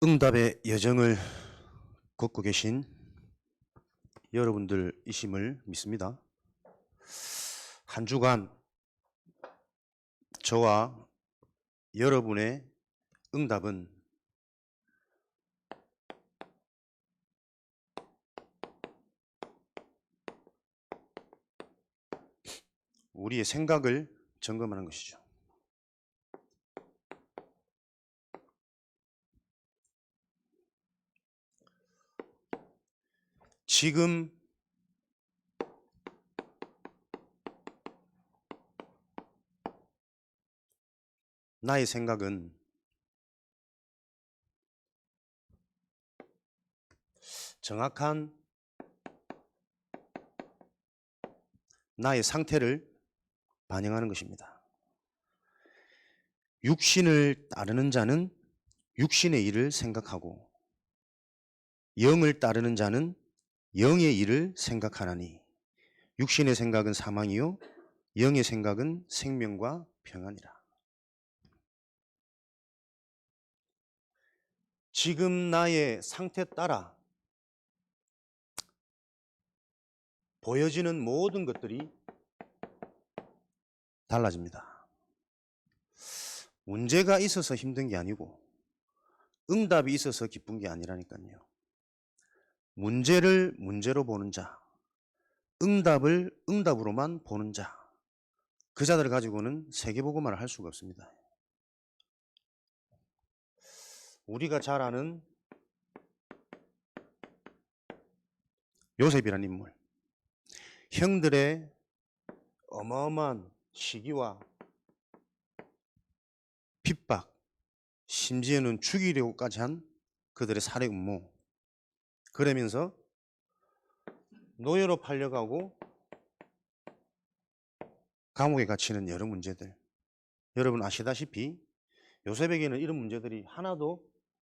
응답의 여정을 걷고 계신 여러분들이심을 믿습니다. 한 주간 저와 여러분의 응답은 우리의 생각을 점검하는 것이죠. 지금 나의 생각은 정확한 나의 상태를 반영하는 것입니다. 육신을 따르는 자는 육신의 일을 생각하고 영을 따르는 자는 영의 일을 생각하나니 육신의 생각은 사망이요 영의 생각은 생명과 평안이라. 지금 나의 상태 따라 보여지는 모든 것들이 달라집니다. 문제가 있어서 힘든 게 아니고 응답이 있어서 기쁜 게 아니라니까요. 문제를 문제로 보는 자, 응답을 응답으로만 보는 자, 그 자들을 가지고는 세계복음화를 할 수가 없습니다. 우리가 잘 아는 요셉이라는 인물, 형들의 어마어마한 시기와 핍박, 심지어는 죽이려고까지 한 그들의 살해 음모, 그러면서 노예로 팔려가고 감옥에 갇히는 여러 문제들, 여러분 아시다시피 요셉에게는 이런 문제들이 하나도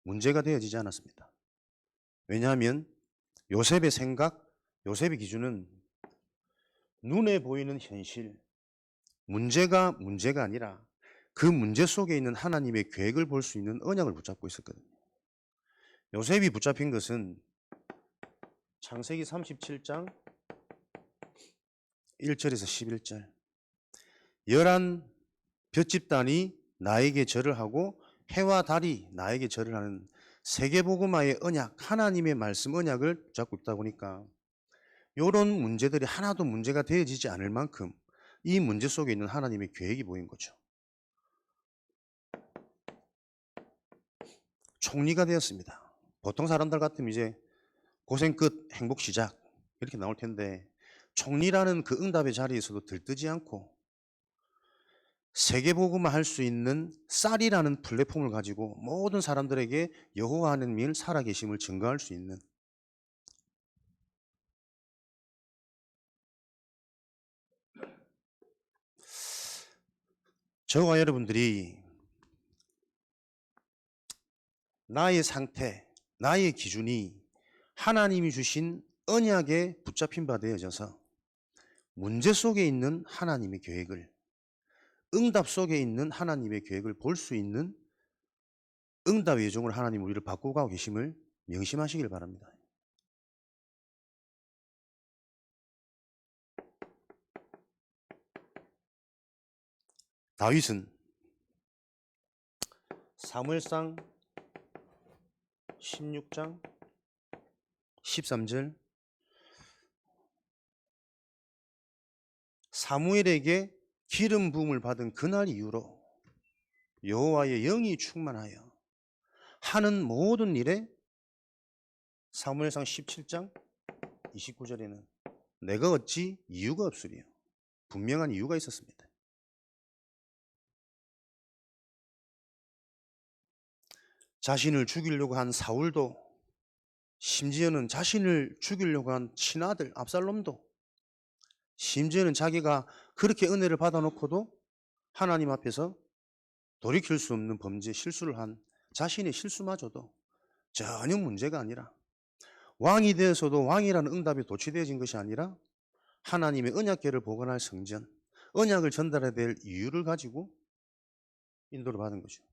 문제가 되어지지 않았습니다. 왜냐하면 요셉의 생각, 요셉의 기준은 눈에 보이는 현실, 문제가 아니라 그 문제 속에 있는 하나님의 계획을 볼 수 있는 언약을 붙잡고 있었거든요. 요셉이 붙잡힌 것은 창세기 37장 1절에서 11절, 11볕집단이 나에게 절을 하고 해와 달이 나에게 절을 하는 세계복음화의 언약, 하나님의 말씀 언약을 붙잡고 있다 보니까 이런 문제들이 하나도 문제가 되어지지 않을 만큼 이 문제 속에 있는 하나님의 계획이 보인 거죠. 총리가 되었습니다. 보통 사람들 같으면 이제 고생 끝 행복 시작 이렇게 나올 텐데 총리라는 그 응답의 자리에서도 들뜨지 않고 세계복음화 할 수 있는 쌀이라는 플랫폼을 가지고 모든 사람들에게 여호와 하나님을 살아계심을 증거할 수 있는, 저와 여러분들이 나의 상태, 나의 기준이 하나님이 주신 언약에 붙잡힌 바 되어져서 문제 속에 있는 하나님의 계획을, 응답 속에 있는 하나님의 계획을 볼 수 있는 응답의 여정을 하나님 우리를 바꾸고 가고 계심을 명심하시길 바랍니다. 다윗은 사무엘상 16장 13절, 사무엘에게 기름 부음을 받은 그날 이후로 여호와의 영이 충만하여 하는 모든 일에, 사무엘상 17장 29절에는 내가 어찌 이유가 없으리요. 분명한 이유가 있었습니다. 자신을 죽이려고 한 사울도, 심지어는 자신을 죽이려고 한 친아들 압살롬도, 심지어는 자기가 그렇게 은혜를 받아놓고도 하나님 앞에서 돌이킬 수 없는 범죄, 실수를 한 자신의 실수마저도 전혀 문제가 아니라, 왕이 되어서도 왕이라는 응답에 도취되어진 것이 아니라 하나님의 언약궤를 보관할 성전, 언약을 전달해야 될 이유를 가지고 인도를 받은 거죠.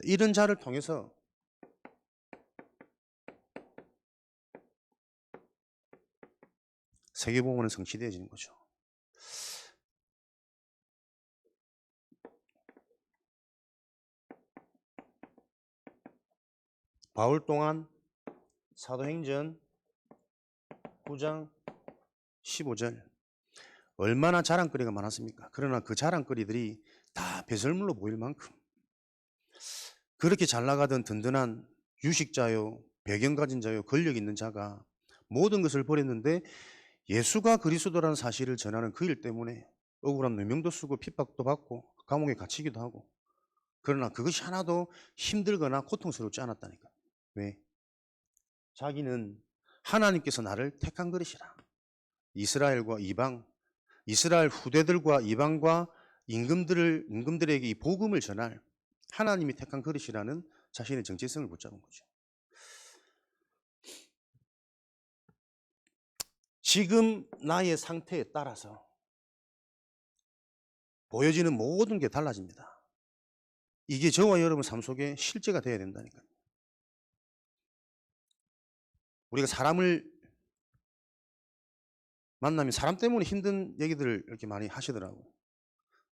이런 자를 통해서 세계복음은 성취되어지는 거죠. 바울 또한 사도행전 9장 15절 얼마나 자랑거리가 많았습니까? 그러나 그 자랑거리들이 다 배설물로 보일 만큼 그렇게 잘 나가던 든든한 유식자요, 배경 가진 자요, 권력 있는 자가 모든 것을 버렸는데 예수가 그리스도라는 사실을 전하는 그 일 때문에 억울한 누명도 쓰고 핍박도 받고 감옥에 갇히기도 하고, 그러나 그것이 하나도 힘들거나 고통스럽지 않았다니까. 왜? 자기는 하나님께서 나를 택한 그릇이라. 이스라엘과 이방, 이스라엘 후대들과 이방과 임금들에게 이 복음을 전할 하나님이 택한 그릇이라는 자신의 정체성을 붙잡은 거죠. 지금 나의 상태에 따라서 보여지는 모든 게 달라집니다. 이게 저와 여러분 삶 속에 실제가 돼야 된다니까요. 우리가 사람을 만나면 사람 때문에 힘든 얘기들을 이렇게 많이 하시더라고요.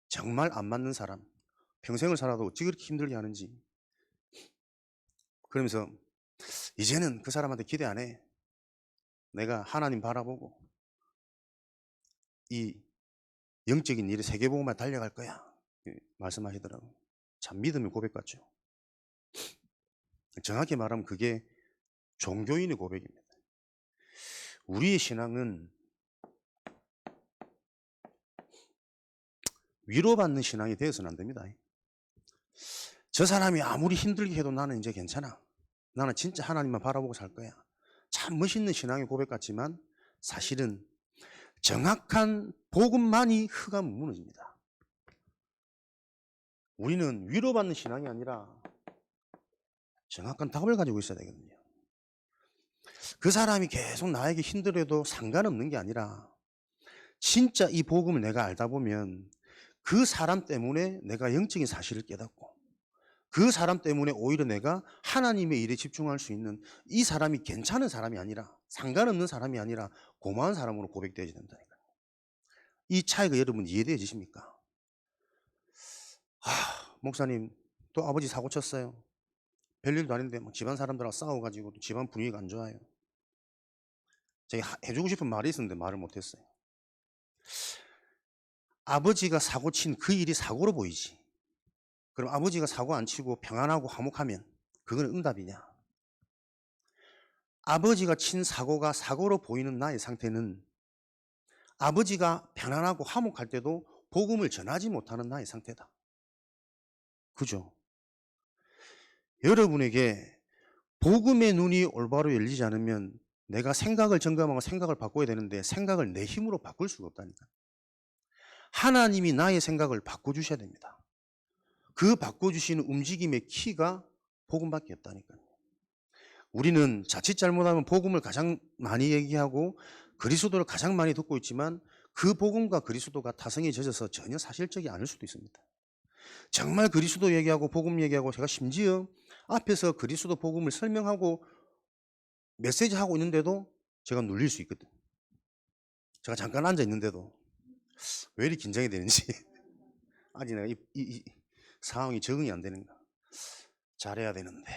정말 안 맞는 사람, 평생을 살아도 어찌 그렇게 힘들게 하는지. 그러면서 이제는 그 사람한테 기대 안 해. 내가 하나님 바라보고 이 영적인 일에 세계복음만 달려갈 거야. 말씀하시더라고요. 참 믿음의 고백 같죠. 정확히 말하면 그게 종교인의 고백입니다. 우리의 신앙은 위로받는 신앙이 되어서는 안 됩니다. 저 사람이 아무리 힘들게 해도 나는 이제 괜찮아. 나는 진짜 하나님만 바라보고 살 거야. 참 멋있는 신앙의 고백 같지만 사실은 정확한 복음만이 흑암 무너집니다. 우리는 위로받는 신앙이 아니라 정확한 답을 가지고 있어야 되거든요. 그 사람이 계속 나에게 힘들어도 상관없는 게 아니라 진짜 이 복음을 내가 알다 보면 그 사람 때문에 내가 영적인 사실을 깨닫고 그 사람 때문에 오히려 내가 하나님의 일에 집중할 수 있는, 이 사람이 괜찮은 사람이 아니라 상관없는 사람이 아니라 고마운 사람으로 고백되어야 된다니까요. 이 차이가 여러분 이해되어지십니까? 목사님 또 아버지 사고 쳤어요. 별일도 아닌데 뭐 집안 사람들하고 싸워가지고 또 집안 분위기가 안 좋아요. 제가 해주고 싶은 말이 있었는데 말을 못했어요. 아버지가 사고 친 그 일이 사고로 보이지. 그럼 아버지가 사고 안 치고 평안하고 화목하면 그건 응답이냐? 아버지가 친 사고가 사고로 보이는 나의 상태는 아버지가 편안하고 화목할 때도 복음을 전하지 못하는 나의 상태다. 그죠? 여러분에게 복음의 눈이 올바로 열리지 않으면 내가 생각을 점검하고 생각을 바꿔야 되는데 생각을 내 힘으로 바꿀 수가 없다니까. 하나님이 나의 생각을 바꿔주셔야 됩니다. 그 바꿔주시는 움직임의 키가 복음밖에 없다니까요. 우리는 자칫 잘못하면 복음을 가장 많이 얘기하고 그리스도를 가장 많이 듣고 있지만 그 복음과 그리스도가 타성에 젖어서 전혀 사실적이 아닐 수도 있습니다. 정말 그리스도 얘기하고 복음 얘기하고 제가 심지어 앞에서 그리스도 복음을 설명하고 메시지 하고 있는데도 제가 눌릴 수 있거든. 제가 잠깐 앉아 있는데도 왜 이렇게 긴장이 되는지 아직 내가 이 상황이 적응이 안 되는가. 잘해야 되는데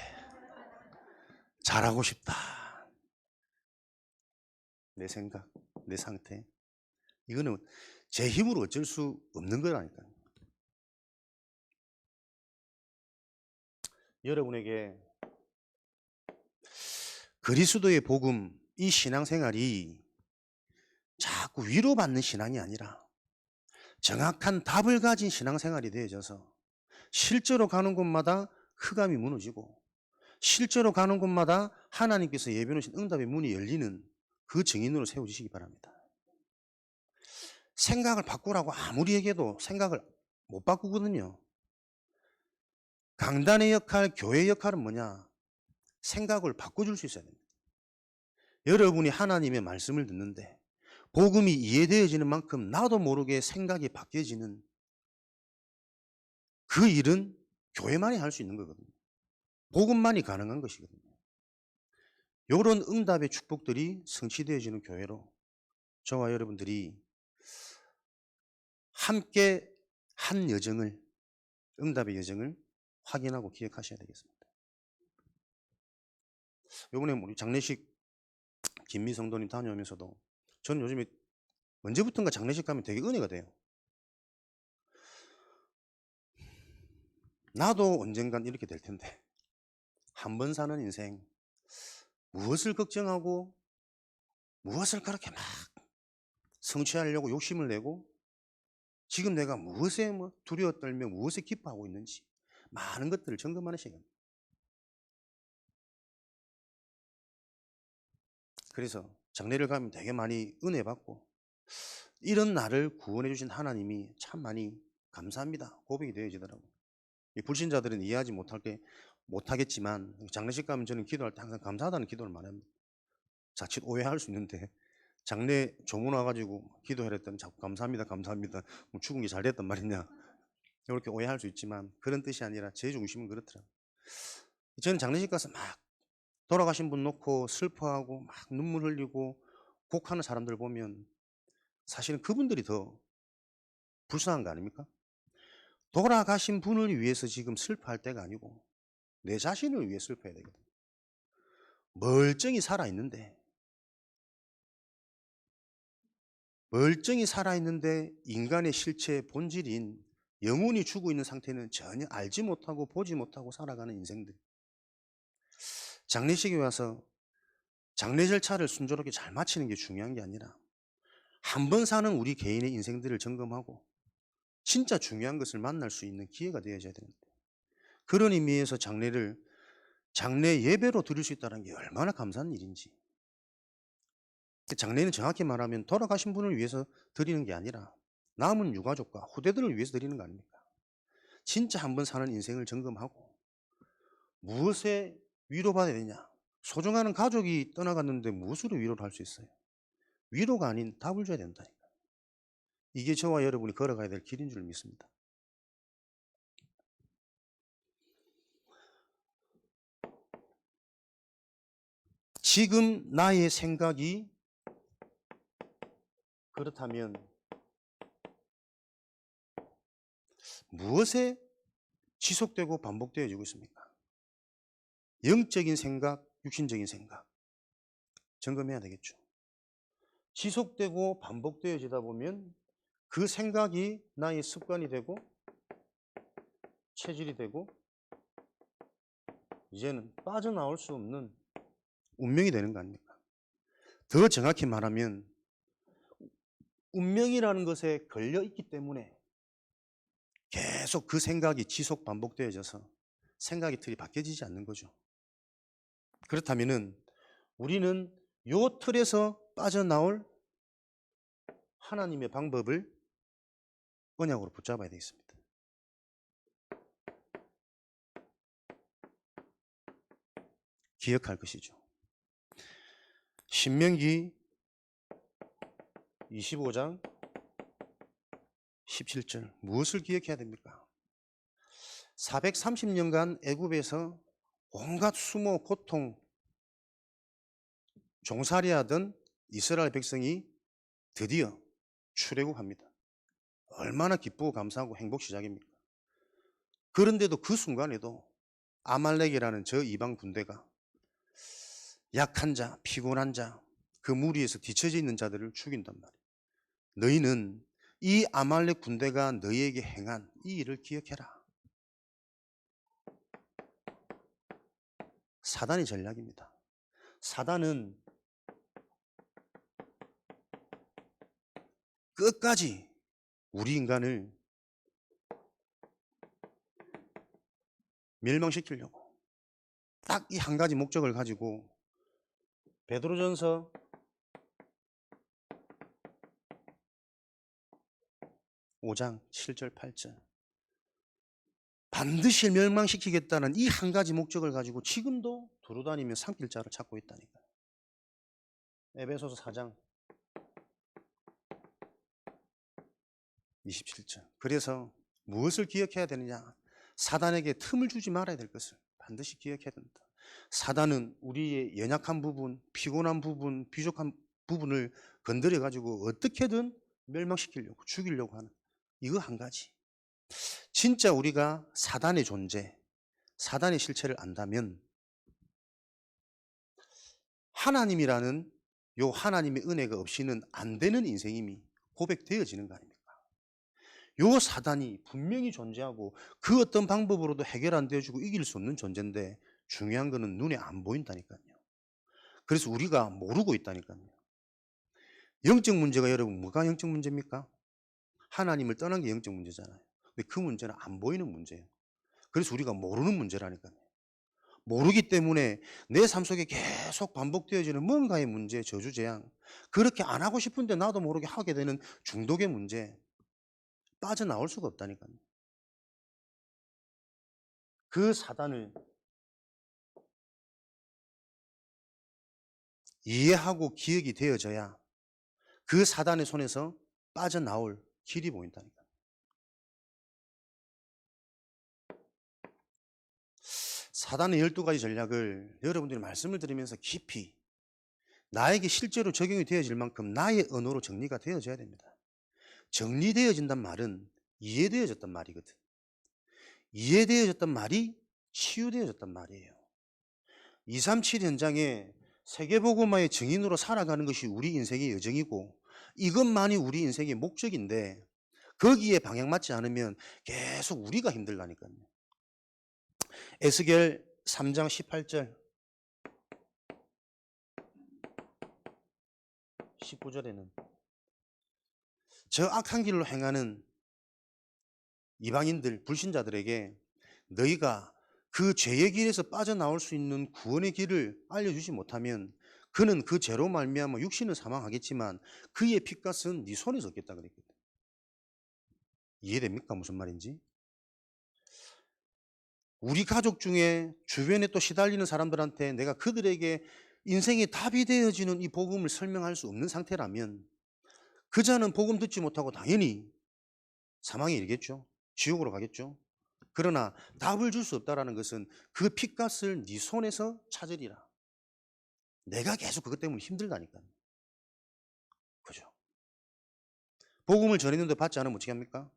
잘하고 싶다. 내 생각, 내 상태, 이거는 제 힘으로 어쩔 수 없는 거라니까요. 여러분에게 그리스도의 복음, 이 신앙생활이 자꾸 위로받는 신앙이 아니라 정확한 답을 가진 신앙생활이 되어져서 실제로 가는 곳마다 흑암이 무너지고 실제로 가는 곳마다 하나님께서 예비해 놓으신 응답의 문이 열리는 그 증인으로 세워지시기 바랍니다. 생각을 바꾸라고 아무리 얘기해도 생각을 못 바꾸거든요. 강단의 역할, 교회의 역할은 뭐냐? 생각을 바꿔줄 수 있어야 됩니다. 여러분이 하나님의 말씀을 듣는데 복음이 이해되어지는 만큼 나도 모르게 생각이 바뀌어지는 그 일은 교회만이 할 수 있는 거거든요. 복음만이 가능한 것이거든요. 이런 응답의 축복들이 성취되어지는 교회로 저와 여러분들이 함께 한 여정을, 응답의 여정을 확인하고 기억하셔야 되겠습니다. 이번에 우리 장례식 김미 성도님 다녀오면서도 저는 요즘에 언제부턴가 장례식 가면 되게 은혜가 돼요. 나도 언젠간 이렇게 될 텐데 한 번 사는 인생 무엇을 걱정하고 무엇을 그렇게 막 성취하려고 욕심을 내고 지금 내가 무엇에 두려워 떨며 무엇에 기뻐하고 있는지 많은 것들을 점검하는 시간입니다. 그래서 장례를 가면 되게 많이 은혜 받고 이런 나를 구원해 주신 하나님이 참 많이 감사합니다 고백이 되어지더라고요. 이 불신자들은 이해하지 못하겠지만 장례식 가면 저는 기도할 때 항상 감사하다는 기도를 많이 합니다. 자칫 오해할 수 있는데 장례 조문 와가지고 기도해라 했더니 자꾸 감사합니다 감사합니다 뭐 죽은 게 잘 됐단 말이냐 이렇게 오해할 수 있지만 그런 뜻이 아니라 제 중심은 그렇더라고요. 저는 장례식 가서 막 돌아가신 분 놓고 슬퍼하고 막 눈물 흘리고 곡하는 사람들 보면 사실은 그분들이 더 불쌍한 거 아닙니까? 돌아가신 분을 위해서 지금 슬퍼할 때가 아니고 내 자신을 위해 슬퍼해야 되거든. 멀쩡히 살아있는데 인간의 실체의 본질인 영혼이 죽어 있는 상태는 전혀 알지 못하고 보지 못하고 살아가는 인생들. 장례식에 와서 장례 절차를 순조롭게 잘 마치는 게 중요한 게 아니라 한 번 사는 우리 개인의 인생들을 점검하고 진짜 중요한 것을 만날 수 있는 기회가 되어져야 되는데 그런 의미에서 장례 예배로 드릴 수 있다는 게 얼마나 감사한 일인지. 장례는 정확히 말하면 돌아가신 분을 위해서 드리는 게 아니라 남은 유가족과 후대들을 위해서 드리는 거 아닙니까? 진짜 한 번 사는 인생을 점검하고 무엇에 위로받아야 되냐. 소중한 가족이 떠나갔는데 무엇으로 위로를 할 수 있어요? 위로가 아닌 답을 줘야 된다니까. 이게 저와 여러분이 걸어가야 될 길인 줄 믿습니다. 지금 나의 생각이 그렇다면 무엇에 지속되고 반복되어지고 있습니까? 영적인 생각, 육신적인 생각 점검해야 되겠죠. 지속되고 반복되어지다 보면 그 생각이 나의 습관이 되고 체질이 되고 이제는 빠져나올 수 없는 운명이 되는 거 아닙니까? 더 정확히 말하면 운명이라는 것에 걸려 있기 때문에 계속 그 생각이 지속 반복되어져서 생각의 틀이 바뀌어지지 않는 거죠. 그렇다면은 우리는 요 틀에서 빠져나올 하나님의 방법을 언약으로 붙잡아야 되겠습니다. 기억할 것이죠. 신명기 25장 17절 무엇을 기억해야 됩니까? 430년간 애굽에서 온갖 수모 고통 종살이하던 이스라엘 백성이 드디어 출애굽합니다. 얼마나 기쁘고 감사하고 행복 시작입니까? 그런데도 그 순간에도 아말렉이라는 저 이방 군대가 약한 자, 피곤한 자, 그 무리에서 뒤처져 있는 자들을 죽인단 말이에요. 너희는 이 아말렉 군대가 너희에게 행한 이 일을 기억해라. 사단의 전략입니다. 사단은 끝까지 우리 인간을 멸망시키려고 딱 이 한 가지 목적을 가지고 베드로전서 5장 7절 8절 반드시 멸망시키겠다는 이 한 가지 목적을 가지고 지금도 두루다니며 산길자를 찾고 있다니까요. 에베소서 4장 27절 그래서 무엇을 기억해야 되느냐? 사단에게 틈을 주지 말아야 될 것을 반드시 기억해야 된다. 사단은 우리의 연약한 부분, 피곤한 부분, 부족한 부분을 건드려 가지고 어떻게든 멸망시키려고 죽이려고 하는 이거 한 가지. 진짜 우리가 사단의 존재, 사단의 실체를 안다면 하나님이라는 요 하나님의 은혜가 없이는 안 되는 인생임이 고백되어지는 거 아닙니까? 요 사단이 분명히 존재하고 그 어떤 방법으로도 해결 안 되어주고 이길 수 없는 존재인데 중요한 거는 눈에 안 보인다니까요. 그래서 우리가 모르고 있다니까요. 영적 문제가 여러분 뭐가 영적 문제입니까? 하나님을 떠난 게 영적 문제잖아요. 근데 그 문제는 안 보이는 문제예요. 그래서 우리가 모르는 문제라니까요. 모르기 때문에 내 삶 속에 계속 반복되어지는 뭔가의 문제, 저주재앙, 그렇게 안 하고 싶은데 나도 모르게 하게 되는 중독의 문제, 빠져나올 수가 없다니까요. 그 사단을 이해하고 기억이 되어져야 그 사단의 손에서 빠져나올 길이 보인다니까요. 사단의 12가지 전략을 여러분들이 말씀을 드리면서 깊이 나에게 실제로 적용이 되어질 만큼 나의 언어로 정리가 되어져야 됩니다. 정리되어진단 말은 이해되어졌단 말이거든. 이해되어졌단 말이 치유되어졌단 말이에요. 237 현장에 세계복음화의 증인으로 살아가는 것이 우리 인생의 여정이고 이것만이 우리 인생의 목적인데 거기에 방향 맞지 않으면 계속 우리가 힘들다니까요. 에스겔 3장 18절 19절에는 저 악한 길로 행하는 이방인들, 불신자들에게 너희가 그 죄의 길에서 빠져나올 수 있는 구원의 길을 알려주지 못하면 그는 그 죄로 말미암아 육신은 사망하겠지만 그의 핏값은 네 손에서 얻겠다 그랬거든. 이해됩니까? 무슨 말인지? 우리 가족 중에 주변에 또 시달리는 사람들한테 내가 그들에게 인생의 답이 되어지는 이 복음을 설명할 수 없는 상태라면 그 자는 복음 듣지 못하고 당연히 사망에 이르겠죠. 지옥으로 가겠죠. 그러나 답을 줄 수 없다라는 것은 그 핏값을 네 손에서 찾으리라. 내가 계속 그것 때문에 힘들다니까요. 그죠? 복음을 전했는데 받지 않으면 어떻게 합니까?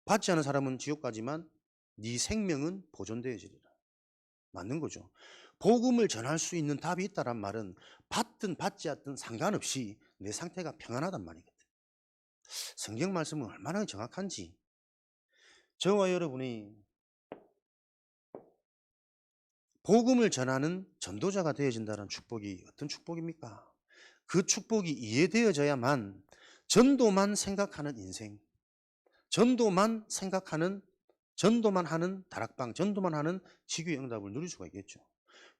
받지 않은 사람은 지옥 가지만 네 생명은 보존되어지리라. 맞는 거죠. 복음을 전할 수 있는 답이 있다란 말은 받든 받지 않든 상관없이 내 상태가 평안하단 말이거든. 성경 말씀은 얼마나 정확한지. 저와 여러분이 복음을 전하는 전도자가 되어진다는 축복이 어떤 축복입니까? 그 축복이 이해되어져야만 전도만 생각하는 인생, 전도만 생각하는, 전도만 하는 다락방, 전도만 하는 지교의 응답을 누릴 수가 있겠죠.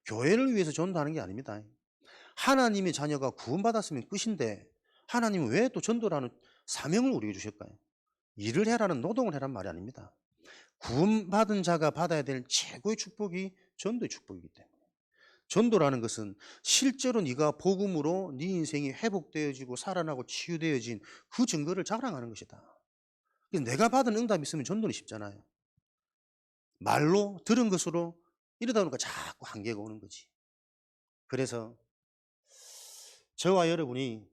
교회를 위해서 전도하는 게 아닙니다. 하나님의 자녀가 구원받았으면 끝인데 하나님은 왜 또 전도라는 사명을 우리에게 주실까요? 일을 해라는 노동을 해라는 말이 아닙니다. 구원받은 자가 받아야 될 최고의 축복이 전도의 축복이기 때문에. 전도라는 것은 실제로 네가 복음으로 네 인생이 회복되어지고 살아나고 치유되어진 그 증거를 자랑하는 것이다. 내가 받은 응답이 있으면 전도는 쉽잖아요. 말로 들은 것으로 이러다 보니까 자꾸 한계가 오는 거지. 그래서 저와 여러분이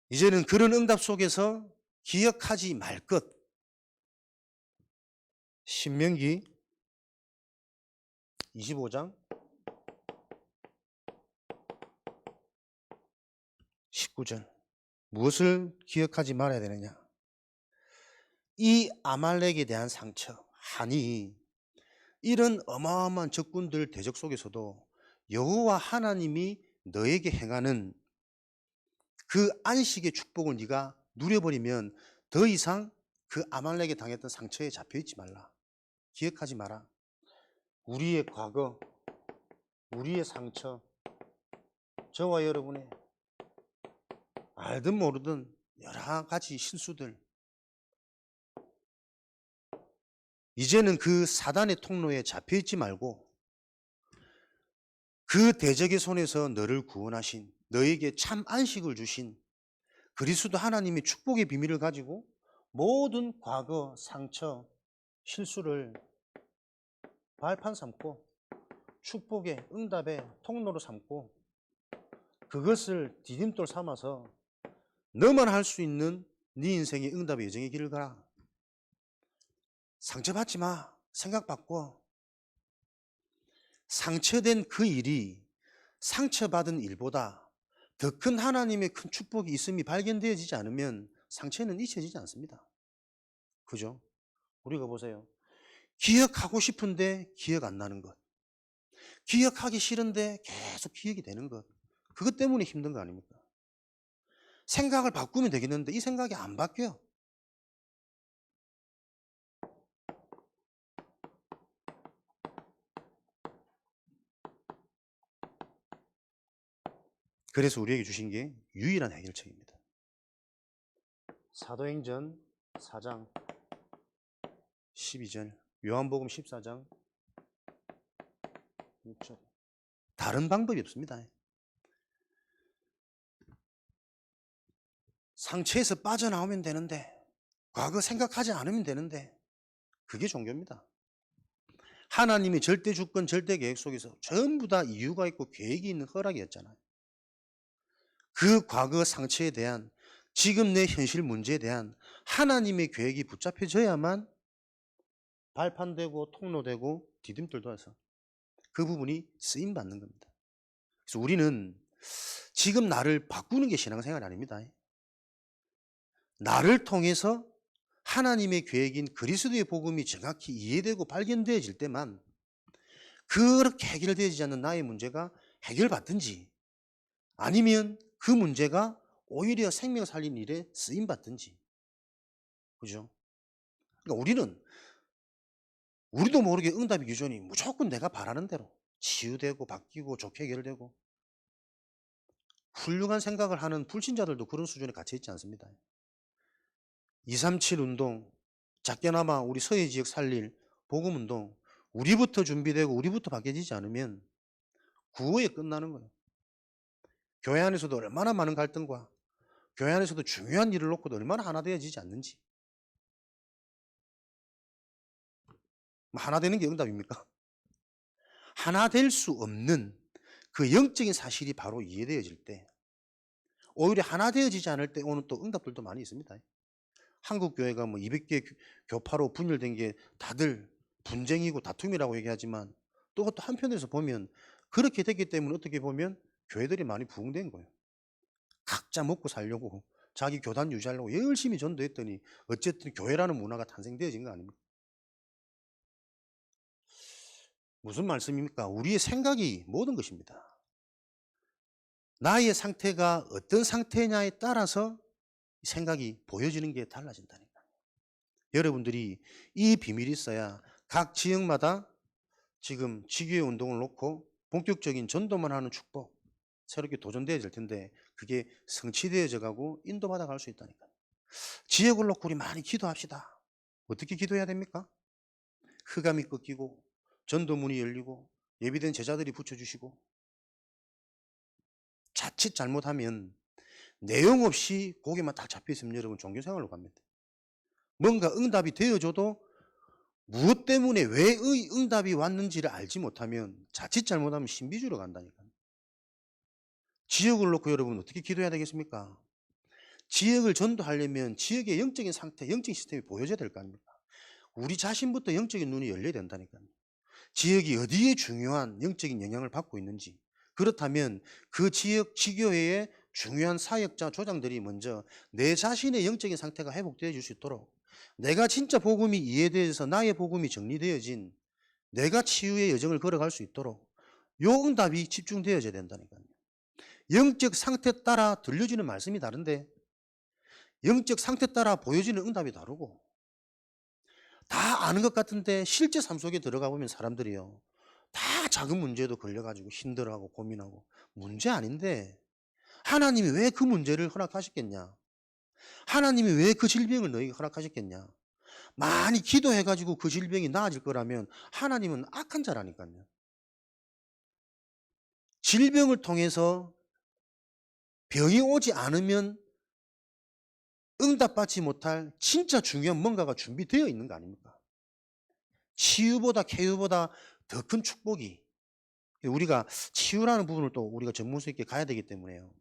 이제는 그런 응답 속에서 기억하지 말 것. 신명기 25장 19절. 무엇을 기억하지 말아야 되느냐? 이 아말렉에 대한 상처, 한이 이런 어마어마한 적군들 대적 속에서도 여호와 하나님이 너에게 행하는 그 안식의 축복을 네가 누려버리면 더 이상 그 아말렉에 당했던 상처에 잡혀있지 말라. 기억하지 마라. 우리의 과거, 우리의 상처, 저와 여러분의 알든 모르든 여러 가지 실수들, 이제는 그 사단의 통로에 잡혀있지 말고 그 대적의 손에서 너를 구원하신, 너에게 참 안식을 주신 그리스도 하나님의 축복의 비밀을 가지고 모든 과거, 상처, 실수를 발판 삼고 축복의 응답의 통로로 삼고 그것을 디딤돌 삼아서 너만 할 수 있는 네 인생의 응답의 여정의 길을 가라. 상처받지 마. 생각 바꿔. 상처된 그 일이 상처받은 일보다 더 큰 하나님의 큰 축복이 있음이 발견되어지지 않으면 상처는 잊혀지지 않습니다. 그죠? 우리가 보세요. 기억하고 싶은데 기억 안 나는 것. 기억하기 싫은데 계속 기억이 되는 것. 그것 때문에 힘든 거 아닙니까? 생각을 바꾸면 되겠는데 이 생각이 안 바뀌어. 그래서 우리에게 주신 게 유일한 해결책입니다. 사도행전 4장 12절, 요한복음 14장 6절. 다른 방법이 없습니다. 상처에서 빠져나오면 되는데, 과거 생각하지 않으면 되는데, 그게 종교입니다. 하나님이 절대 주권, 절대 계획 속에서 전부 다 이유가 있고 계획이 있는 허락이었잖아요. 그 과거 상처에 대한, 지금 내 현실 문제에 대한 하나님의 계획이 붙잡혀져야만 발판되고 통로되고 디딤돌도 해서 그 부분이 쓰임받는 겁니다. 그래서 우리는 지금 나를 바꾸는 게 신앙생활이 아닙니다. 나를 통해서 하나님의 계획인 그리스도의 복음이 정확히 이해되고 발견되어질 때만 그렇게 해결되지 않는 나의 문제가 해결받든지 아니면 그 문제가 오히려 생명 살린 일에 쓰임받든지. 그죠? 그러니까 우리도 모르게 응답의 기준이 무조건 내가 바라는 대로 치유되고 바뀌고 좋게 해결되고, 훌륭한 생각을 하는 불신자들도 그런 수준에 갇혀 있지 않습니다. 237 운동, 작게나마 우리 서해 지역 살릴 복음 운동, 우리부터 준비되고 우리부터 바뀌어지지 않으면 구호에 끝나는 거예요. 교회 안에서도 얼마나 많은 갈등과 교회 안에서도 중요한 일을 놓고도 얼마나 하나 되어지지 않는지. 하나 되는 게 응답입니까? 하나 될 수 없는 그 영적인 사실이 바로 이해되어질 때, 오히려 하나 되어지지 않을 때 오는 또 응답들도 많이 있습니다. 한국 교회가 뭐 200개 교파로 분열된 게 다들 분쟁이고 다툼이라고 얘기하지만 또 한편에서 보면 그렇게 됐기 때문에 어떻게 보면 교회들이 많이 부흥된 거예요. 각자 먹고 살려고 자기 교단 유지하려고 열심히 전도했더니 어쨌든 교회라는 문화가 탄생되어진 거 아닙니까? 무슨 말씀입니까? 우리의 생각이 모든 것입니다. 나의 상태가 어떤 상태냐에 따라서 생각이 보여지는 게 달라진다니까요. 여러분들이 이 비밀이 있어야 각 지역마다 지금 지교회 운동을 놓고 본격적인 전도만 하는 축복 새롭게 도전되어질 텐데 그게 성취되어져 가고 인도받아 갈 수 있다니까요. 지역을 놓고 우리 많이 기도합시다. 어떻게 기도해야 됩니까? 흑암이 꺾이고 전도문이 열리고 예비된 제자들이 붙여주시고, 자칫 잘못하면 내용 없이 고개만 딱 잡혀있으면 여러분 종교생활로 갑니다. 뭔가 응답이 되어줘도 무엇 때문에 왜 응답이 왔는지를 알지 못하면 자칫 잘못하면 신비주의로 간다니까요. 지역을 놓고 여러분 어떻게 기도해야 되겠습니까? 지역을 전도하려면 지역의 영적인 상태, 영적인 시스템이 보여져야 될 거 아닙니까? 우리 자신부터 영적인 눈이 열려야 된다니까요. 지역이 어디에 중요한 영적인 영향을 받고 있는지, 그렇다면 그 지역 지교회의 중요한 사역자 조장들이 먼저 내 자신의 영적인 상태가 회복되어 줄 수 있도록, 내가 진짜 복음이 이해되어서 나의 복음이 정리되어진 내가 치유의 여정을 걸어갈 수 있도록 요 응답이 집중되어져야 된다니까요. 영적 상태 따라 들려지는 말씀이 다른데 영적 상태 따라 보여지는 응답이 다르고, 다 아는 것 같은데 실제 삶 속에 들어가 보면 사람들이요, 다 작은 문제도 걸려가지고 힘들어하고 고민하고, 문제 아닌데 하나님이 왜 그 문제를 허락하셨겠냐? 하나님이 왜 그 질병을 너에게 허락하셨겠냐? 많이 기도해가지고 그 질병이 나아질 거라면 하나님은 악한 자라니까요. 질병을 통해서 병이 오지 않으면 응답받지 못할 진짜 중요한 뭔가가 준비되어 있는 거 아닙니까? 치유보다 쾌유보다 더 큰 축복이, 우리가 치유라는 부분을 또 우리가 전문성 있게 가야 되기 때문에요.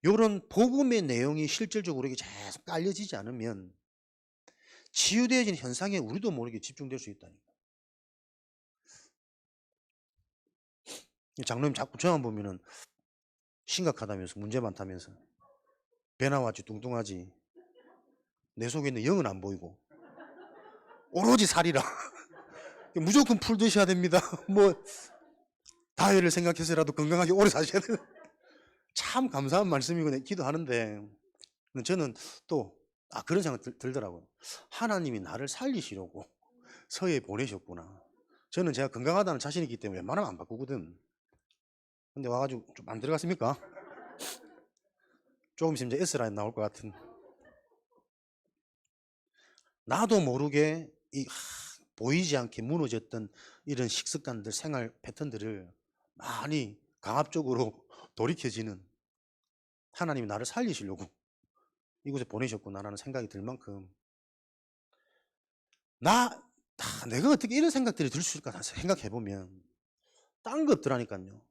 이런 복음의 내용이 실질적으로 이게 계속 깔려지지 않으면 치유되어지는 현상에 우리도 모르게 집중될 수 있다니까. 장로님 자꾸 저만 보면은 심각하다면서, 문제 많다면서, 배 나왔지 뚱뚱하지, 내 속에 있는 영은 안 보이고 오로지 살이라 무조건 풀 드셔야 됩니다. 뭐 다이어를 생각해서라도 건강하게 오래 사셔야 돼요. 참 감사한 말씀이고 기도하는데, 저는 또 그런 생각 들더라고요. 하나님이 나를 살리시려고 서해에 보내셨구나. 저는 제가 건강하다는 자신이 있기 때문에 웬만하면 안 바꾸거든. 근데 와가지고 좀 안 들어갔습니까? 조금 있으면 이제 S라인 나올 것 같은. 나도 모르게 보이지 않게 무너졌던 이런 식습관들, 생활 패턴들을 많이 강압적으로 돌이켜지는, 하나님이 나를 살리시려고 이곳에 보내셨구나라는 생각이 들 만큼, 내가 어떻게 이런 생각들이 들 수 있을까 생각해보면 딴 것들 하니까요.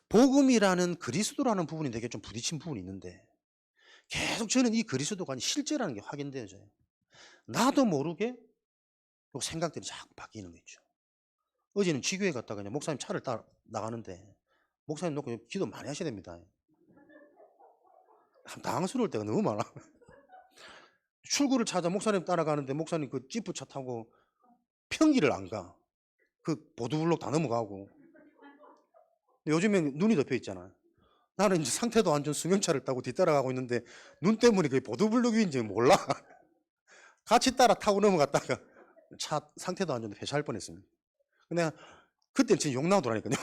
복음이라는 그리스도라는 부분이 되게 좀 부딪힌 부분이 있는데, 계속 저는 이 그리스도가 실제라는 게 확인되어져요. 나도 모르게 생각들이 자꾸 바뀌는 거 있죠. 어제는 지교회 갔다가 그냥 목사님 차를 따라 나가는데, 목사님 놓고 기도 많이 하셔야 됩니다. 당황스러울 때가 너무 많아. 출구를 찾아 목사님 따라가는데 목사님 그 지프차 타고 평기를 안 가. 그 보도블록 다 넘어가고. 요즘엔 눈이 덮여 있잖아. 나는 이제 상태도 안 좋은 승용차를 타고 뒤따라가고 있는데 눈 때문에 그게 보도블록 위인지 몰라. 같이 따라 타고 넘어갔다가 차 상태도 안 좋은데 회차할 뻔했습니다. 근데 그때는 진짜 욕 나오더라니까요.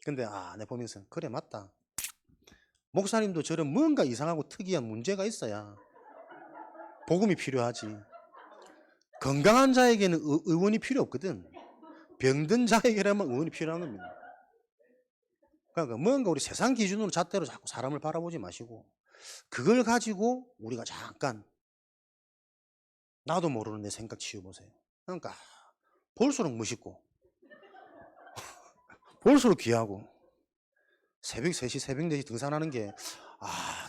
근데 내가 보면서 그래 맞다. 목사님도 저런 뭔가 이상하고 특이한 문제가 있어야 복음이 필요하지. 건강한 자에게는 의원이 필요 없거든. 병든 자에게라면 의원이 필요한 겁니다. 그러니까 뭔가 우리 세상 기준으로 잣대로 자꾸 사람을 바라보지 마시고, 그걸 가지고 우리가 잠깐 나도 모르는 내 생각 치워보세요. 그러니까 볼수록 멋있고 볼수록 귀하고, 새벽 3시 새벽 4시 등산하는 게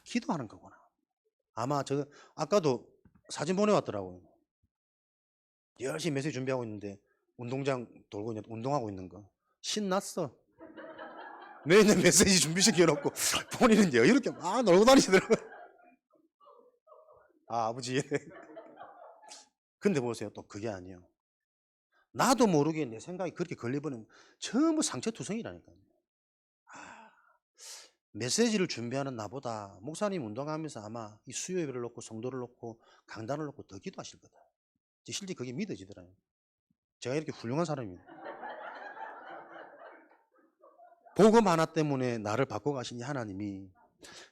기도하는 거구나. 아마 아까도 사진 보내왔더라고요. 열심히 메시지 준비하고 있는데 운동장 돌고 운동하고 있는 거 신났어. 매일 메시지 준비시켜놓고 본인은 여유롭게 막 놀고 다니시더라고요. 아버지. 근데 보세요, 또 그게 아니에요. 나도 모르게 내 생각이 그렇게 걸려버리면 전부 상처투성이라니까요. 메시지를 준비하는 나보다 목사님 운동하면서 아마 이 수요예배를 놓고 성도를 놓고 강단을 놓고 더 기도하실 거다. 실제 그게 믿어지더라고요. 제가 이렇게 훌륭한 사람입니다. 복음 하나 때문에 나를 바꿔가신 이 하나님이,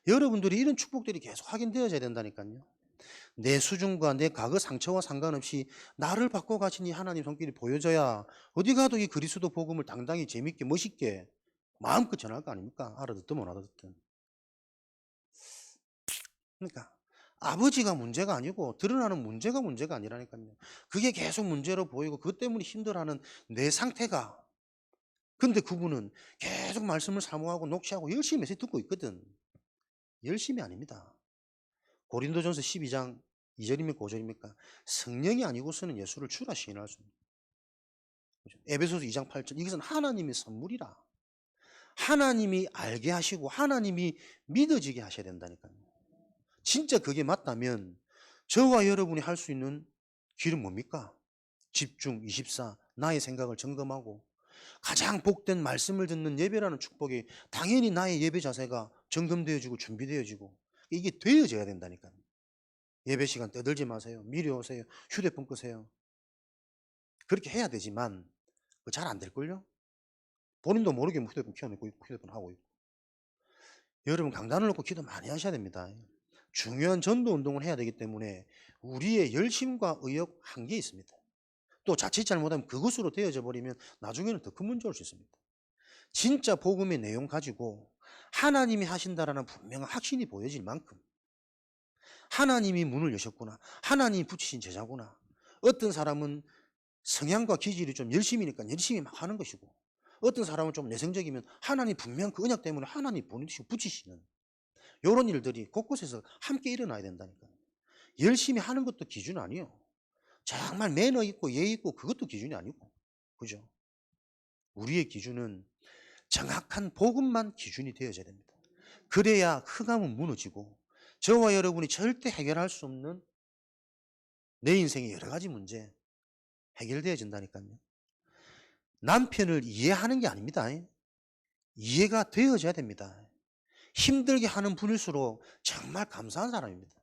여러분들이 이런 축복들이 계속 확인되어져야 된다니까요. 내 수준과 내 과거 상처와 상관없이 나를 바꿔가신 이 하나님 손길이 보여져야 어디 가도 이 그리스도 복음을 당당히 재밌게 멋있게 마음껏 전할 거 아닙니까? 알아듣든 못 알아듣든. 그러니까 아버지가 문제가 아니고 드러나는 문제가 아니라니까요. 그게 계속 문제로 보이고 그것 때문에 힘들어하는 내 상태가, 근데 그분은 계속 말씀을 사모하고 녹취하고 열심히 메시지 듣고 있거든. 열심히 아닙니다. 고린도전서 12장 2절입니까 5절입니까? 성령이 아니고서는 예수를 주라 시인할 수 없습니다. 에베소서 2장 8절, 이것은 하나님의 선물이라. 하나님이 알게 하시고 하나님이 믿어지게 하셔야 된다니까요. 진짜 그게 맞다면 저와 여러분이 할 수 있는 길은 뭡니까? 집중 24, 나의 생각을 점검하고 가장 복된 말씀을 듣는 예배라는 축복이, 당연히 나의 예배 자세가 점검되어지고 준비되어지고 이게 되어져야 된다니까요. 예배 시간 떠들지 마세요. 미리 오세요. 휴대폰 끄세요. 그렇게 해야 되지만 잘 안 될걸요? 본인도 모르게 휴대폰 켜놓고 휴대폰 하고 있고. 여러분 강단을 놓고 기도 많이 하셔야 됩니다. 중요한 전도 운동을 해야 되기 때문에 우리의 열심과 의욕 한계 있습니다. 또 자칫 잘못하면 그것으로 되어져 버리면 나중에는 더 큰 문제 올 수 있습니다. 진짜 복음의 내용 가지고 하나님이 하신다라는 분명한 확신이 보여질 만큼 하나님이 문을 여셨구나. 하나님이 붙이신 제자구나. 어떤 사람은 성향과 기질이 좀 열심히니까 열심히 막 하는 것이고, 어떤 사람은 좀 내성적이면 하나님 분명 그 언약 때문에 하나님 보내시고 붙이시는 이런 일들이 곳곳에서 함께 일어나야 된다니까요. 열심히 하는 것도 기준 아니에요. 정말 매너 있고 예의 있고 그것도 기준이 아니고. 그죠? 우리의 기준은 정확한 복음만 기준이 되어져야 됩니다. 그래야 흑암은 무너지고 저와 여러분이 절대 해결할 수 없는 내 인생의 여러 가지 문제 해결되어진다니까요. 남편을 이해하는 게 아닙니다. 이해가 되어져야 됩니다. 힘들게 하는 분일수록 정말 감사한 사람입니다.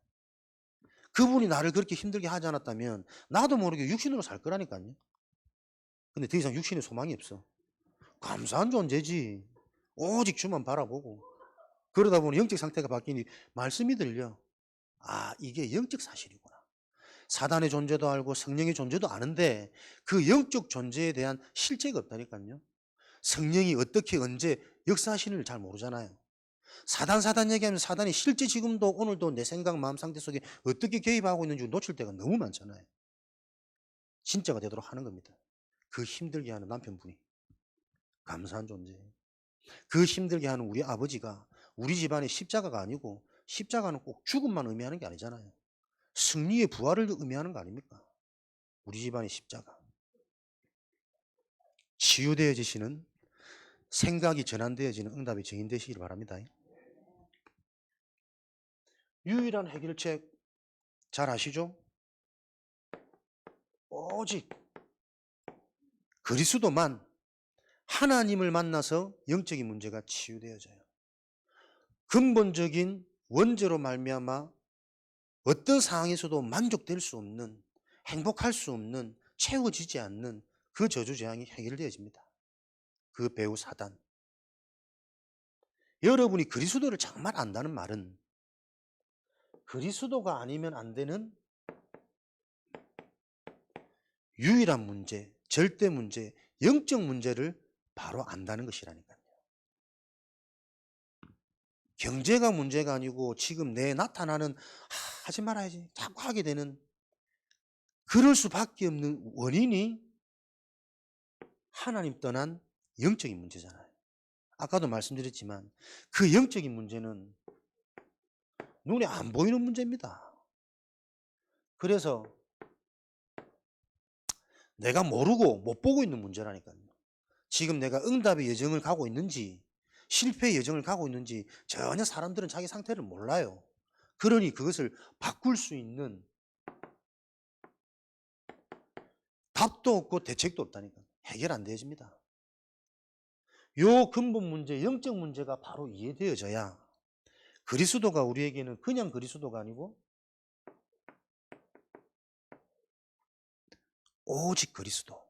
그분이 나를 그렇게 힘들게 하지 않았다면 나도 모르게 육신으로 살 거라니까요. 근데 더 이상 육신에 소망이 없어. 감사한 존재지. 오직 주만 바라보고. 그러다 보니 영적 상태가 바뀌니 말씀이 들려. 아, 이게 영적 사실이구나. 사단의 존재도 알고 성령의 존재도 아는데 그 영적 존재에 대한 실제가 없다니까요. 성령이 어떻게 언제 역사하시는지를 잘 모르잖아요. 사단 얘기하면 사단이 실제 지금도 오늘도 내 생각 마음 상태 속에 어떻게 개입하고 있는지 놓칠 때가 너무 많잖아요. 진짜가 되도록 하는 겁니다. 그 힘들게 하는 남편분이 감사한 존재예요. 그 힘들게 하는 우리 아버지가 우리 집안의 십자가가 아니고 십자가는 꼭 죽음만 의미하는 게 아니잖아요. 승리의 부활을 의미하는 거 아닙니까? 우리 집안의 십자가. 치유되어지시는 생각이 전환되어지는 응답이 증인되시길 바랍니다. 유일한 해결책 잘 아시죠? 오직 그리스도만 하나님을 만나서 영적인 문제가 치유되어져요. 근본적인 원죄로 말미암아 어떤 상황에서도 만족될 수 없는, 행복할 수 없는, 채워지지 않는 그 저주재앙이 해결되어집니다. 그 배우 사단. 여러분이 그리스도를 정말 안다는 말은 그리스도가 아니면 안 되는 유일한 문제, 절대 문제, 영적 문제를 바로 안다는 것이라니까요. 경제가 문제가 아니고 지금 내 나타나는 하지 말아야지 자꾸 하게 되는 그럴 수밖에 없는 원인이 하나님 떠난 영적인 문제잖아요. 아까도 말씀드렸지만 그 영적인 문제는 눈에 안 보이는 문제입니다. 그래서 내가 모르고 못 보고 있는 문제라니까요. 지금 내가 응답의 여정을 가고 있는지 실패의 여정을 가고 있는지 전혀 사람들은 자기 상태를 몰라요. 그러니 그것을 바꿀 수 있는 답도 없고 대책도 없다니까. 해결 안 되어집니다. 요 근본 문제, 영적 문제가 바로 이해되어져야 그리스도가 우리에게는 그냥 그리스도가 아니고 오직 그리스도.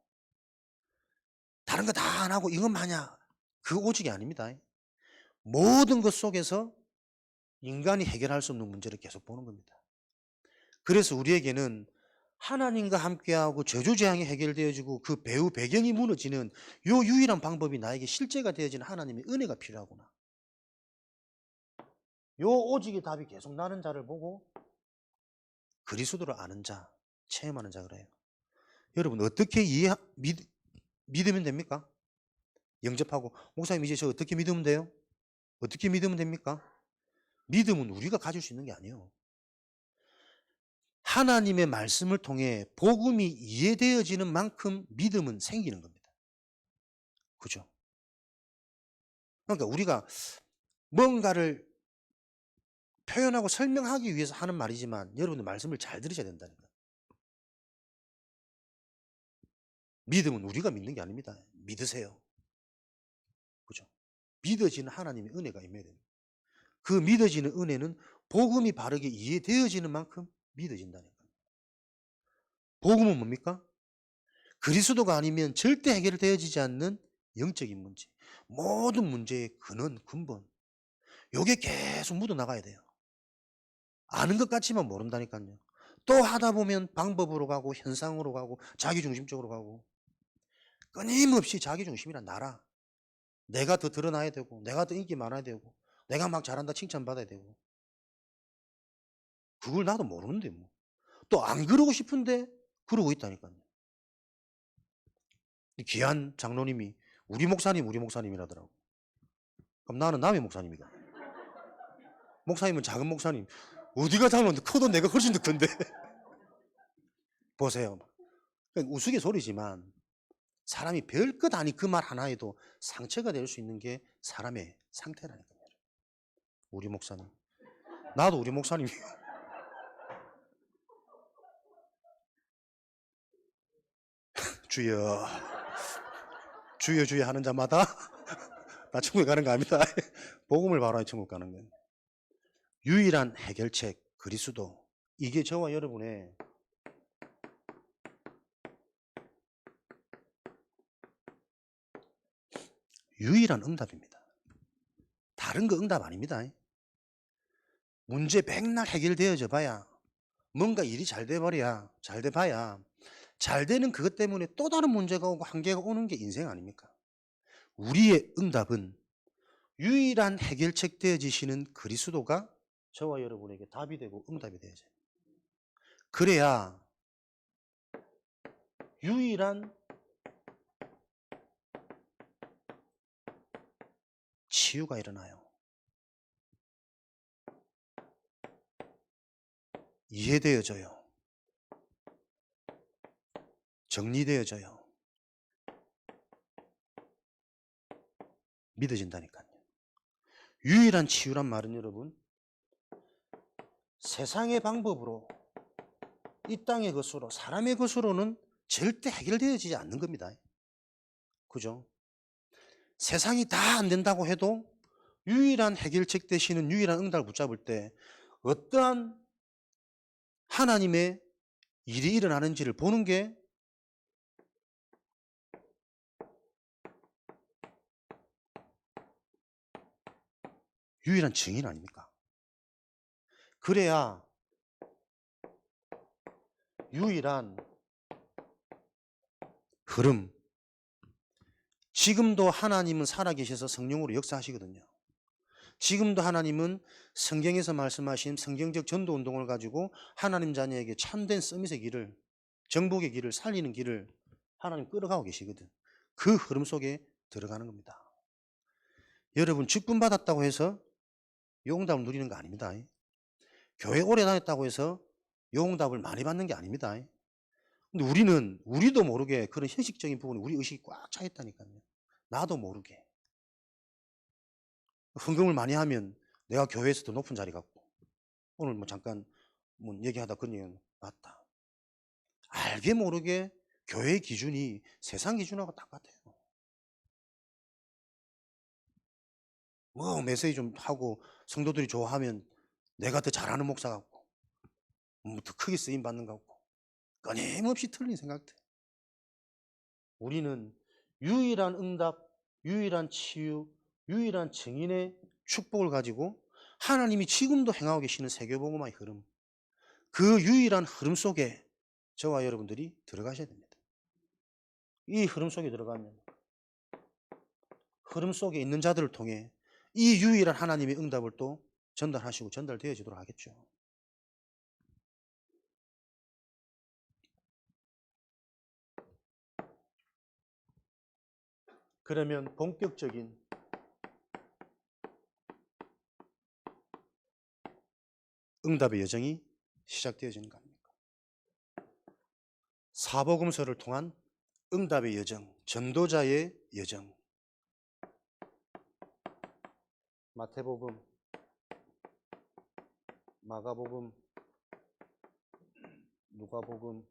다른 거 다 안 하고 이것만 하냐? 그 오직이 아닙니다. 모든 것 속에서 인간이 해결할 수 없는 문제를 계속 보는 겁니다. 그래서 우리에게는 하나님과 함께하고 저주재앙이 해결되어지고 그 배후 배경이 무너지는 요 유일한 방법이 나에게 실제가 되어지는 하나님의 은혜가 필요하구나. 요 오직의 답이 계속 나는 자를 보고 그리스도를 아는 자, 체험하는 자 그래요. 여러분 어떻게 믿으면 됩니까? 영접하고 목사님 이제 저 어떻게 믿으면 돼요? 어떻게 믿으면 됩니까? 믿음은 우리가 가질 수 있는 게 아니에요. 하나님의 말씀을 통해 복음이 이해되어지는 만큼 믿음은 생기는 겁니다. 그죠? 그러니까 우리가 뭔가를 표현하고 설명하기 위해서 하는 말이지만 여러분들 말씀을 잘 들으셔야 된다니까. 믿음은 우리가 믿는 게 아닙니다. 믿으세요. 그죠? 믿어지는 하나님의 은혜가 임해야 됩니다. 그 믿어지는 은혜는 복음이 바르게 이해되어지는 만큼 믿어진다니까. 복음은 뭡니까? 그리스도가 아니면 절대 해결되어지지 않는 영적인 문제. 모든 문제의 근본. 요게 계속 묻어나가야 돼요. 아는 것 같지만 모른다니까요. 또 하다 보면 방법으로 가고 현상으로 가고 자기중심적으로 가고 끊임없이 자기중심이란 나라. 내가 더 드러나야 되고 내가 더 인기 많아야 되고 내가 막 잘한다 칭찬받아야 되고 그걸 나도 모르는데 뭐. 또 안 그러고 싶은데 그러고 있다니까요. 귀한 장로님이 우리 목사님이라더라고. 그럼 나는 남의 목사님이다. 목사님은 작은 목사님. 어디가 장로인데 커도 내가 훨씬 더 큰데. 보세요. 우스갯소리지만 사람이 별것 아닌 그 말 하나에도 상처가 될 수 있는 게 사람의 상태라니까요. 우리 목사님. 나도 우리 목사님이에요. 주여. 주여 주여 하는 자마다 나 천국에 가는 거 아닙니다. 복음을 바로 천국 가는 거예요. 유일한 해결책 그리스도. 이게 저와 여러분의 유일한 응답입니다. 다른 거 응답 아닙니다. 문제 백날 해결되어져 봐야 뭔가 일이 잘 돼버려야 잘 돼봐야 잘 되는 그것 때문에 또 다른 문제가 오고 한계가 오는 게 인생 아닙니까? 우리의 응답은 유일한 해결책 되어지시는 그리스도가 저와 여러분에게 답이 되고 응답이 되어져요. 그래야 유일한 치유가 일어나요. 이해되어져요. 정리되어져요. 믿어진다니까요. 유일한 치유란 말은 여러분, 세상의 방법으로 이 땅의 것으로 사람의 것으로는 절대 해결되어지지 않는 겁니다. 그죠? 세상이 다 안 된다고 해도 유일한 해결책 되시는 유일한 응답을 붙잡을 때 어떠한 하나님의 일이 일어나는지를 보는 게 유일한 증인 아닙니까? 그래야 유일한 흐름. 지금도 하나님은 살아계셔서 성령으로 역사하시거든요. 지금도 하나님은 성경에서 말씀하신 성경적 전도운동을 가지고 하나님 자녀에게 참된 서밋의 길을, 정복의 길을, 살리는 길을 하나님 끌어가고 계시거든. 그 흐름 속에 들어가는 겁니다. 여러분 직분 받았다고 해서 용답을 누리는 거 아닙니다. 교회 오래 다녔다고 해서 용답을 많이 받는 게 아닙니다. 근데 우리도 모르게 그런 형식적인 부분에 우리 의식이 꽉 차 있다니까요. 나도 모르게. 헌금을 많이 하면 내가 교회에서 더 높은 자리 갖고, 오늘 뭐 잠깐 얘기하다 그런 얘기는 맞다. 알게 모르게 교회의 기준이 세상 기준하고 똑같아요. 뭐 메시지 좀 하고 성도들이 좋아하면 내가 더 잘하는 목사 같고, 더 크게 쓰임 받는 것 같고, 끊임없이 틀린 생각들. 우리는 유일한 응답, 유일한 치유, 유일한 증인의 축복을 가지고 하나님이 지금도 행하고 계시는 세계복음화의 흐름, 그 유일한 흐름 속에 저와 여러분들이 들어가셔야 됩니다. 이 흐름 속에 들어가면 흐름 속에 있는 자들을 통해 이 유일한 하나님의 응답을 또 전달하시고 전달되어지도록 하겠죠. 그러면 본격적인 응답의 여정이 시작되어지는 거 아닙니까? 사복음서를 통한 응답의 여정, 전도자의 여정. 마태복음, 마가복음, 누가복음,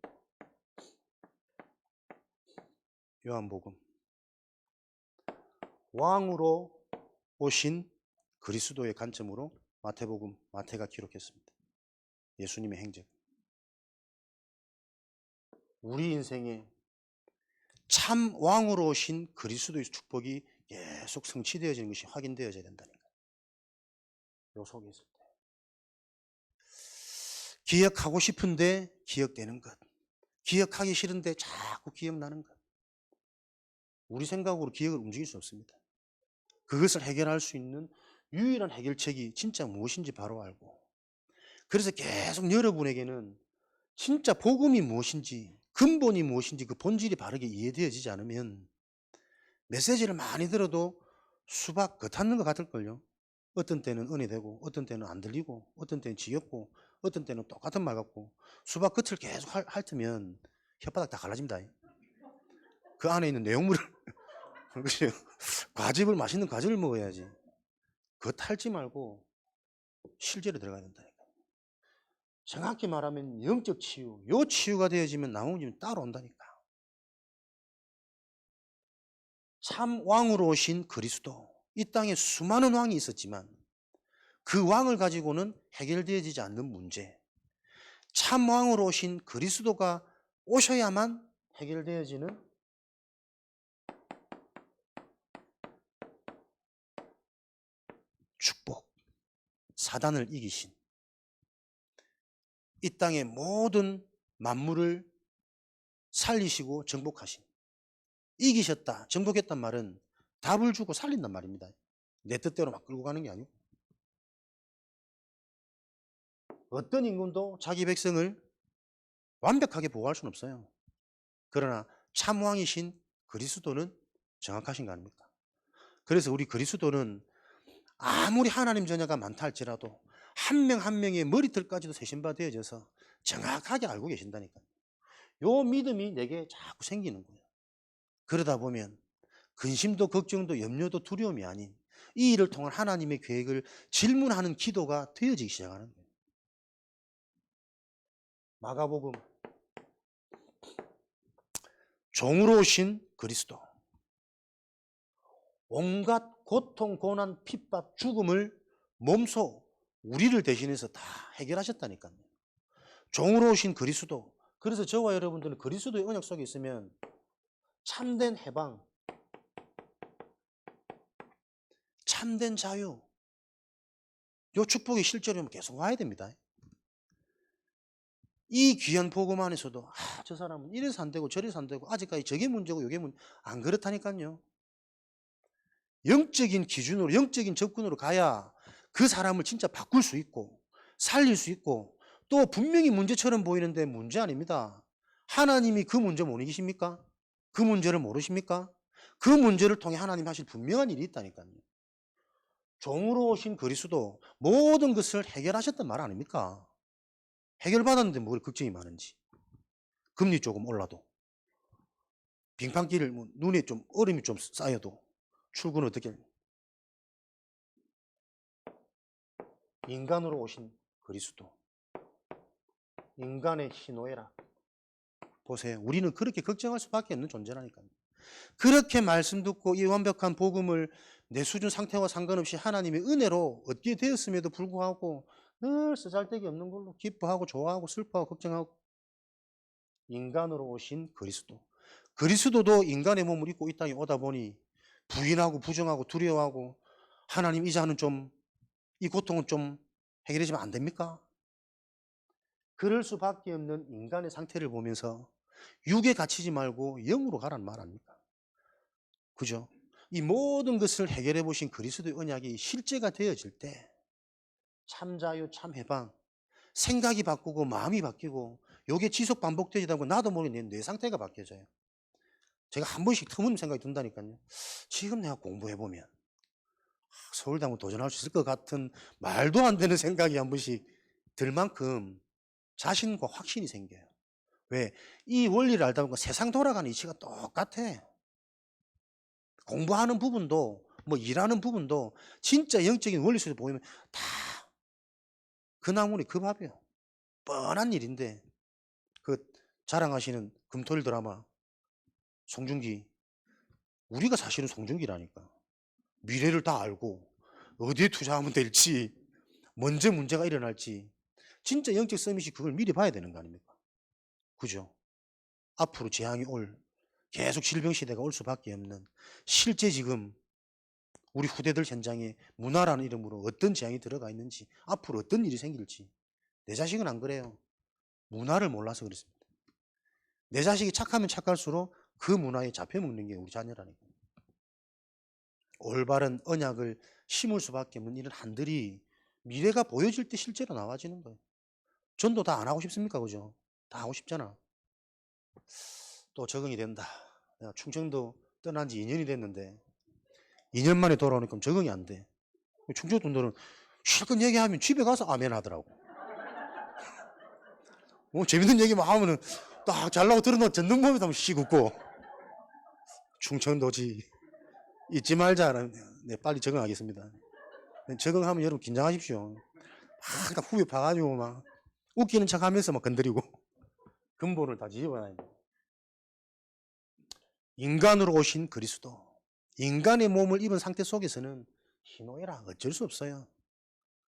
요한복음. 왕으로 오신 그리스도의 관점으로 마태복음, 마태가 기록했습니다. 예수님의 행적. 우리 인생에 참 왕으로 오신 그리스도의 축복이 계속 성취되어지는 것이 확인되어져야 된다는 거예요. 요 속에 있을 때. 기억하고 싶은데 기억되는 것. 기억하기 싫은데 자꾸 기억나는 것. 우리 생각으로 기억을 움직일 수 없습니다. 그것을 해결할 수 있는 유일한 해결책이 진짜 무엇인지 바로 알고, 그래서 계속 여러분에게는 진짜 복음이 무엇인지, 근본이 무엇인지 그 본질이 바르게 이해되어지지 않으면 메시지를 많이 들어도 수박 겉핥는 것 같을걸요. 어떤 때는 은혜되고 어떤 때는 안 들리고 어떤 때는 지겹고 어떤 때는 똑같은 말 같고 수박 끝을 계속 핥으면 혓바닥 다 갈라집니다. 그 안에 있는 내용물을 그죠? 과즙을 맛있는 과즙을 먹어야지. 겉핥지 말고 실제로 들어가야 된다니까. 정확히 말하면 영적 치유, 요 치유가 되어지면 나머지는 따로 온다니까. 참 왕으로 오신 그리스도. 이 땅에 수많은 왕이 있었지만 그 왕을 가지고는 해결되어지지 않는 문제. 참 왕으로 오신 그리스도가 오셔야만 해결되어지는 축복. 사단을 이기신 이 땅의 모든 만물을 살리시고 정복하신 이기셨다, 정복했단 말은 답을 주고 살린단 말입니다. 내 뜻대로 막 끌고 가는 게 아니고 어떤 임금도 자기 백성을 완벽하게 보호할 수는 없어요. 그러나 참왕이신 그리스도는 정확하신 거 아닙니까? 그래서 우리 그리스도는 아무리 하나님 자녀가 많다 할지라도 한 명 한 명의 머리털까지도 세신바 되어져서 정확하게 알고 계신다니까요. 요 믿음이 내게 자꾸 생기는 거예요. 그러다 보면 근심도 걱정도 염려도 두려움이 아닌 이 일을 통한 하나님의 계획을 질문하는 기도가 되어지기 시작하는 거예요. 마가복음 종으로 오신 그리스도 온갖 고통, 고난, 핍박, 죽음을 몸소 우리를 대신해서 다 해결하셨다니까요. 종으로 오신 그리스도. 그래서 저와 여러분들은 그리스도의 언약 속에 있으면 참된 해방, 참된 자유, 요 축복이 실제로 계속 와야 됩니다. 이 귀한 복음 안에서도 저 사람은 이래서 안 되고 저래서 안 되고 아직까지 저게 문제고 요게 문제 안 그렇다니까요. 영적인 기준으로 영적인 접근으로 가야 그 사람을 진짜 바꿀 수 있고 살릴 수 있고 또 분명히 문제처럼 보이는데 문제 아닙니다. 하나님이 그 문제 못 이기십니까? 그 문제를 모르십니까? 그 문제를 통해 하나님 하실 분명한 일이 있다니까요. 종으로 오신 그리스도 모든 것을 해결하셨단 말 아닙니까? 해결받았는데 뭘 걱정이 많은지. 금리 조금 올라도 빙판길을 눈에 좀 얼음이 좀 쌓여도 출근 어떻게 인간으로 오신 그리스도 인간의 희노애락 보세요. 우리는 그렇게 걱정할 수밖에 없는 존재라니까요. 그렇게 말씀 듣고 이 완벽한 복음을 내 수준 상태와 상관없이 하나님의 은혜로 얻게 되었음에도 불구하고 늘 쓰잘데기 없는 걸로 기뻐하고 좋아하고 슬퍼하고 걱정하고 인간으로 오신 그리스도. 그리스도도 인간의 몸을 입고 이 땅에 오다 보니 부인하고 부정하고 두려워하고 하나님 이자는 좀 이 고통은 좀 해결해 주면 안 됩니까? 그럴 수밖에 없는 인간의 상태를 보면서 육에 갇히지 말고 영으로 가라는 말 아닙니까? 그죠? 이 모든 것을 해결해 보신 그리스도의 언약이 실제가 되어질 때 참자유, 참해방, 생각이 바꾸고 마음이 바뀌고 요게 지속 반복되지다 보면 나도 모르게 내 상태가 바뀌어져요. 제가 한 번씩 터무니없는 생각이 든다니까요. 지금 내가 공부해보면 서울대 한번 도전할 수 있을 것 같은 말도 안 되는 생각이 한 번씩 들 만큼 자신과 확신이 생겨요. 왜? 이 원리를 알다 보니까 세상 돌아가는 이치가 똑같아. 공부하는 부분도 뭐 일하는 부분도 진짜 영적인 원리 속에서 보면 다 그 나무니 그 밥이에요. 뻔한 일인데 그 자랑하시는 금토일 드라마 송중기 우리가 사실은 송중기라니까. 미래를 다 알고 어디에 투자하면 될지 먼저 문제가 일어날지 진짜 영적 서밋이 그걸 미리 봐야 되는 거 아닙니까? 그죠? 앞으로 재앙이 올 계속 질병 시대가 올 수밖에 없는 실제 지금 우리 후대들 현장에 문화라는 이름으로 어떤 재앙이 들어가 있는지 앞으로 어떤 일이 생길지 내 자식은 안 그래요. 문화를 몰라서 그렇습니다. 내 자식이 착하면 착할수록 그 문화에 잡혀먹는 게 우리 자녀라니까요. 올바른 언약을 심을 수밖에 없는 이런 한들이 미래가 보여질 때 실제로 나와지는 거예요. 전도 다 안 하고 싶습니까? 그죠? 다 하고 싶잖아. 또 적응이 된다. 내가 충청도 떠난 지 2년이 됐는데 2년 만에 돌아오니까 적응이 안 돼. 충청도 분들은 실컷 얘기하면 집에 가서 아멘 하더라고. 뭐 재밌는 얘기만 하면은 딱 잘나고 들어놓은 전등보면 한번 씩 웃고. 충청도지. 잊지 말자. 네, 빨리 적응하겠습니다. 적응하면 여러분 긴장하십시오. 막 후배 봐가지고 막 웃기는 척 하면서 막 건드리고. 근본을 다 뒤집어놔야 돼. 인간으로 오신 그리스도. 인간의 몸을 입은 상태 속에서는 희노애락 어쩔 수 없어요.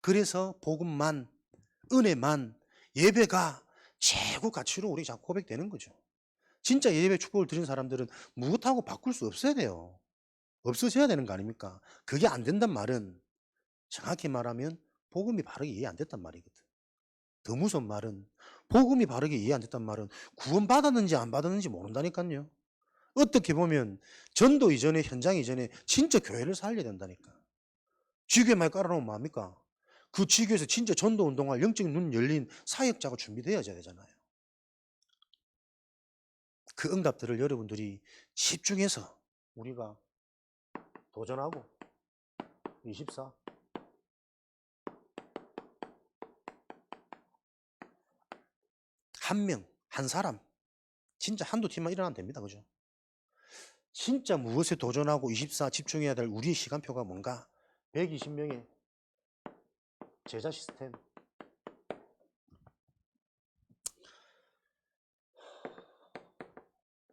그래서 복음만, 은혜만, 예배가 최고 가치로 우리 자꾸 고백되는 거죠. 진짜 예배 축복을 드린 사람들은 무엇하고 바꿀 수 없어야 돼요. 없어져야 되는 거 아닙니까? 그게 안 된단 말은 정확히 말하면 복음이 바르게 이해 안 됐단 말이거든. 더 무서운 말은 복음이 바르게 이해 안 됐단 말은 구원 받았는지 안 받았는지 모른다니까요. 어떻게 보면 전도 이전에 현장 이전에 진짜 교회를 살려야 된다니까. 지교에만 깔아놓으면 뭐합니까? 그 지교에서 진짜 전도 운동할 영적인 눈 열린 사역자가 준비되어야 되잖아요. 그 응답들을 여러분들이 집중해서 우리가 도전하고 24 한 명, 한 사람 진짜 한두 팀만 일어나면 됩니다. 그죠? 진짜 무엇에 도전하고 24 집중해야 될 우리의 시간표가 뭔가 120명의 제자 시스템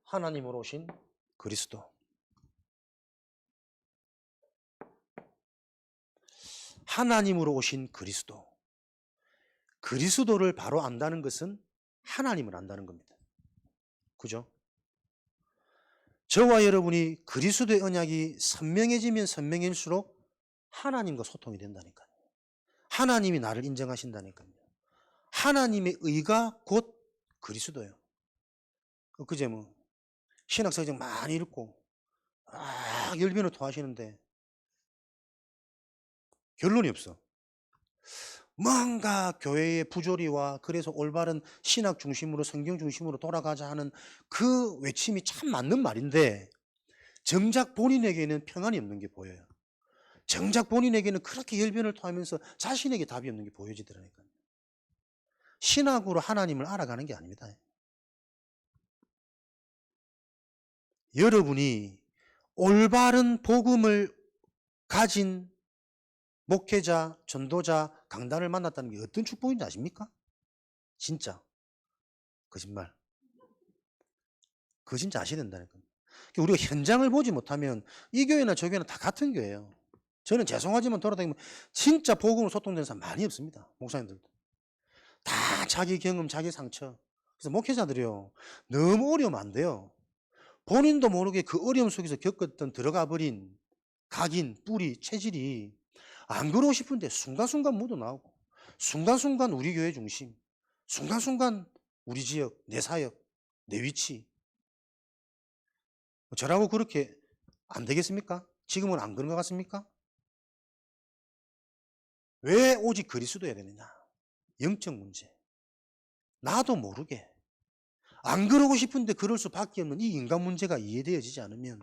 하나님으로 오신 그리스도 하나님으로 오신 그리스도 그리스도를 바로 안다는 것은 하나님을 안다는 겁니다. 그죠? 저와 여러분이 그리스도의 언약이 선명해지면 선명해질수록 하나님과 소통이 된다니까요. 하나님이 나를 인정하신다니까요. 하나님의 의가 곧 그리스도예요. 그제 뭐 신학성경 많이 읽고 열변을 토하시는데 결론이 없어. 뭔가 교회의 부조리와 그래서 올바른 신학 중심으로 성경 중심으로 돌아가자 하는 그 외침이 참 맞는 말인데 정작 본인에게는 평안이 없는 게 보여요. 정작 본인에게는 그렇게 열변을 토하면서 자신에게 답이 없는 게 보여지더라니까요. 신학으로 하나님을 알아가는 게 아닙니다. 여러분이 올바른 복음을 가진 목회자, 전도자, 강단을 만났다는 게 어떤 축복인지 아십니까? 진짜 거짓말. 그거 진짜 아셔야 된다니까요. 우리가 현장을 보지 못하면 이 교회나 저 교회나 다 같은 교회예요. 저는 죄송하지만 돌아다니면 진짜 복음으로 소통되는 사람 많이 없습니다. 목사님들도. 다 자기 경험, 자기 상처. 그래서 목회자들이요. 너무 어려우면 안 돼요. 본인도 모르게 그 어려움 속에서 겪었던 들어가 버린 각인, 뿌리, 체질이 안 그러고 싶은데 순간순간 묻어나오고 순간순간 우리 교회 중심, 순간순간 우리 지역, 내 사역, 내 위치. 저라고 그렇게 안 되겠습니까? 지금은 안 그런 것 같습니까? 왜 오직 그리스도여야 되느냐? 영적 문제. 나도 모르게. 안 그러고 싶은데 그럴 수밖에 없는 이 인간 문제가 이해되어지지 않으면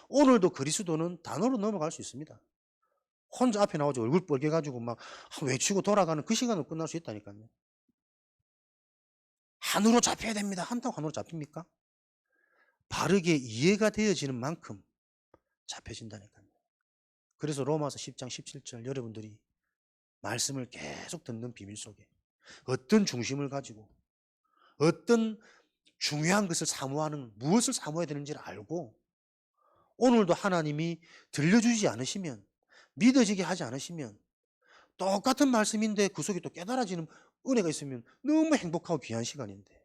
오늘도 그리스도는 단어로 넘어갈 수 있습니다. 혼자 앞에 나오지 얼굴 뻘개가지고 막 외치고 돌아가는 그 시간은 끝날 수 있다니까요. 한으로 잡혀야 됩니다. 한다고 한으로 잡힙니까? 바르게 이해가 되어지는 만큼 잡혀진다니까요. 그래서 로마서 10장 17절 여러분들이 말씀을 계속 듣는 비밀 속에 어떤 중심을 가지고 어떤 중요한 것을 사모하는 무엇을 사모해야 되는지를 알고 오늘도 하나님이 들려주지 않으시면 믿어지게 하지 않으시면 똑같은 말씀인데 그 속에 또 깨달아지는 은혜가 있으면 너무 행복하고 귀한 시간인데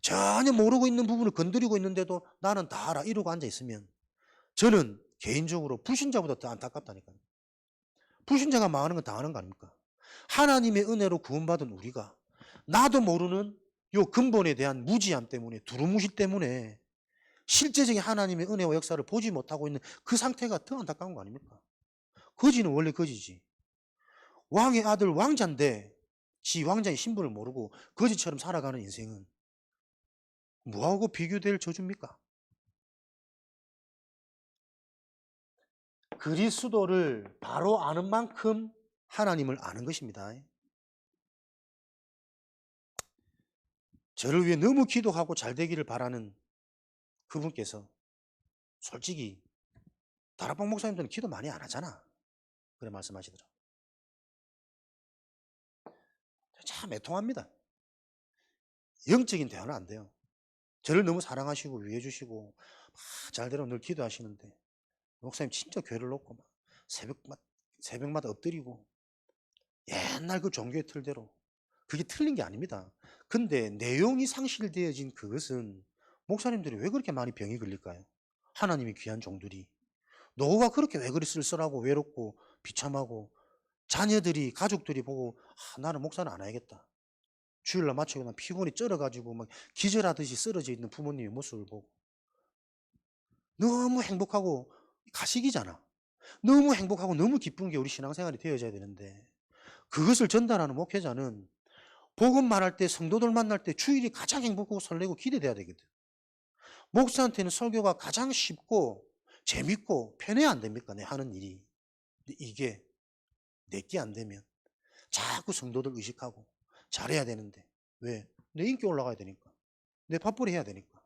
전혀 모르고 있는 부분을 건드리고 있는데도 나는 다 알아 이러고 앉아있으면 저는 개인적으로 불신자보다 더 안타깝다니까요. 불신자가 망하는 건 당하는 거 아닙니까? 하나님의 은혜로 구원받은 우리가 나도 모르는 요 근본에 대한 무지함 때문에 두루무시 때문에 실제적인 하나님의 은혜와 역사를 보지 못하고 있는 그 상태가 더 안타까운 거 아닙니까? 거지는 원래 거지지. 왕의 아들 왕자인데 지 왕자의 신분을 모르고 거지처럼 살아가는 인생은 뭐하고 비교될 저주입니까? 그리스도를 바로 아는 만큼 하나님을 아는 것입니다. 저를 위해 너무 기도하고 잘 되기를 바라는 그분께서 솔직히 다락방 목사님들은 기도 많이 안 하잖아. 그래 말씀하시더라고요. 참 애통합니다. 영적인 대화는 안 돼요. 저를 너무 사랑하시고 위해 주시고 잘 되라고 늘 기도하시는데 목사님 진짜 교회를 놓고 막 새벽마다 엎드리고 옛날 그 종교의 틀대로 그게 틀린 게 아닙니다. 근데 내용이 상실되어진 그것은 목사님들이 왜 그렇게 많이 병이 걸릴까요? 하나님이 귀한 종들이 노후가 그렇게 왜 그리 쓸쓸하고 외롭고 비참하고 자녀들이 가족들이 보고 나는 목사는 안 해야겠다. 주일날 마치고 난 피곤이 쩔어가지고 막 기절하듯이 쓰러져 있는 부모님의 모습을 보고 너무 행복하고 가식이잖아. 너무 행복하고 너무 기쁜 게 우리 신앙생활이 되어져야 되는데 그것을 전달하는 목회자는 복음 말할 때 성도들 만날 때 주일이 가장 행복하고 설레고 기대돼야 되거든. 목사한테는 설교가 가장 쉽고 재밌고 편해야 안 됩니까? 내 하는 일이. 근데 이게 내게 안 되면 자꾸 성도들 의식하고 잘해야 되는데 왜? 내 인기 올라가야 되니까. 내 밥벌이 해야 되니까.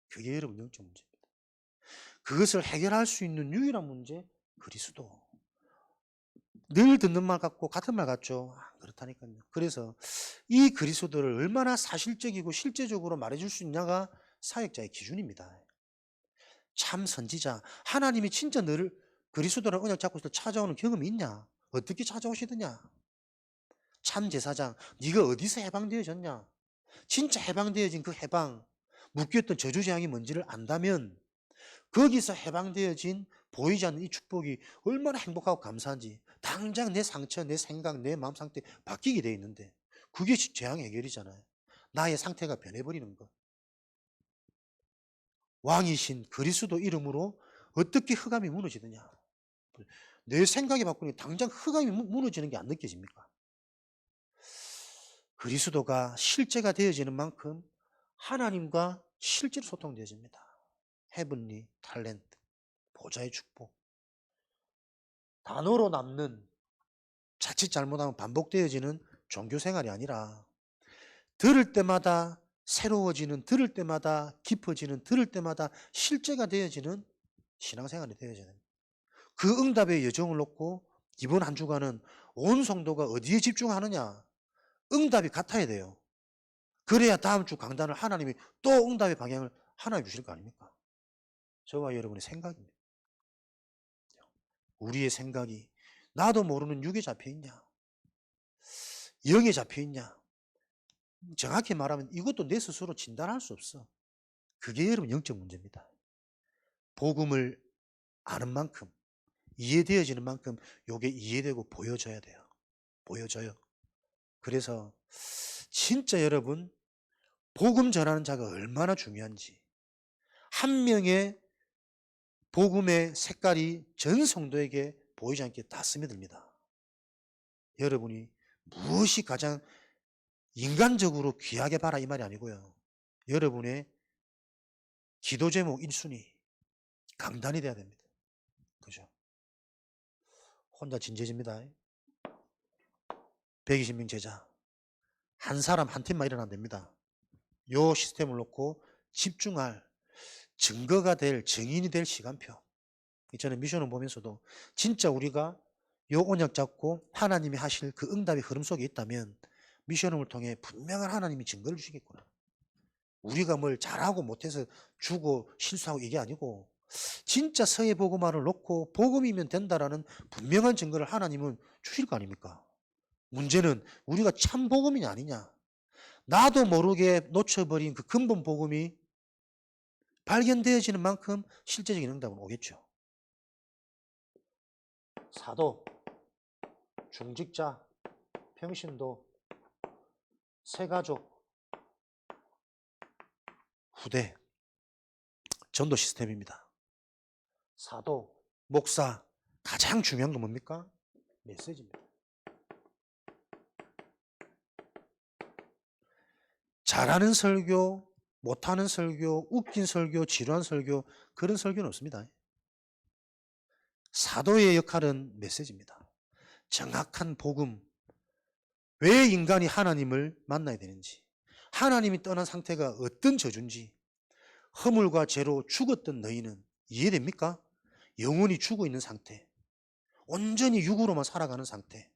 그게 여러분 영적 문제입니다. 그것을 해결할 수 있는 유일한 문제 그리스도. 늘 듣는 말 같고 같은 말 같죠. 그렇다니까요. 그래서 이 그리스도를 얼마나 사실적이고 실제적으로 말해줄 수 있냐가 사역자의 기준입니다. 참 선지자, 하나님이 진짜 너를 그리스도랑 언약 잡고 있을 때 찾아오는 경험이 있냐? 어떻게 찾아오시더냐? 참 제사장, 네가 어디서 해방되어졌냐? 진짜 해방되어진 그 해방, 묶였던 저주재앙이 뭔지를 안다면 거기서 해방되어진 보이지 않는 이 축복이 얼마나 행복하고 감사한지 당장 내 상처, 내 생각, 내 마음 상태 바뀌게 돼 있는데 그게 재앙 해결이잖아요. 나의 상태가 변해버리는 것. 왕이신 그리스도 이름으로 어떻게 흑암이 무너지느냐. 내 생각이 바꾸니 당장 흑암이 무너지는 게 안 느껴집니까? 그리스도가 실제가 되어지는 만큼 하나님과 실제로 소통되어집니다. 헤븐리 탤런트, 보좌의 축복. 단어로 남는 자칫 잘못하면 반복되어지는 종교 생활이 아니라 들을 때마다 새로워지는, 들을 때마다 깊어지는, 들을 때마다 실제가 되어지는 신앙생활이 되어져야 됩니다. 그 응답의 여정을 놓고 이번 한 주간은 온 성도가 어디에 집중하느냐? 응답이 같아야 돼요. 그래야 다음 주 강단을 하나님이 또 응답의 방향을 하나님 주실 거 아닙니까? 저와 여러분의 생각입니다. 우리의 생각이 나도 모르는 육에 잡혀 있냐? 영에 잡혀 있냐? 정확히 말하면 이것도 내 스스로 진단할 수 없어. 그게 여러분 영적 문제입니다. 복음을 아는 만큼, 이해되어지는 만큼 요게 이해되고 보여져야 돼요. 보여져요. 그래서 진짜 여러분 복음 전하는 자가 얼마나 중요한지 한 명의 복음의 색깔이 전 성도에게 보이지 않게 다 스며듭니다. 여러분이 무엇이 가장 인간적으로 귀하게 봐라 이 말이 아니고요. 여러분의 기도 제목 1순위 강단이 돼야 됩니다. 그죠? 혼자 진제집니다. 120명 제자. 한 사람 한 팀만 일어나면 됩니다. 요 시스템을 놓고 집중할 증거가 될 증인이 될 시간표. 저는 미션을 보면서도 진짜 우리가 요 언약 잡고 하나님이 하실 그 응답의 흐름 속에 있다면 미션을 통해 분명한 하나님이 증거를 주시겠구나. 우리가 뭘 잘하고 못해서 주고 실수하고 이게 아니고 진짜 서해 복음화를 놓고 복음이면 된다라는 분명한 증거를 하나님은 주실 거 아닙니까? 문제는 우리가 참 복음이냐 아니냐. 나도 모르게 놓쳐버린 그 근본 복음이 발견되어지는 만큼 실제적인 응답은 오겠죠. 사도, 중직자, 평신도, 새가족, 후대, 전도 시스템입니다. 사도, 목사, 가장 중요한 건 뭡니까? 메시지입니다. 잘하는 설교, 못하는 설교, 웃긴 설교, 지루한 설교, 그런 설교는 없습니다. 사도의 역할은 메시지입니다. 정확한 복음, 왜 인간이 하나님을 만나야 되는지, 하나님이 떠난 상태가 어떤 저주인지, 허물과 죄로 죽었던 너희는 이해됩니까? 영원히 죽어 있는 상태, 온전히 육으로만 살아가는 상태,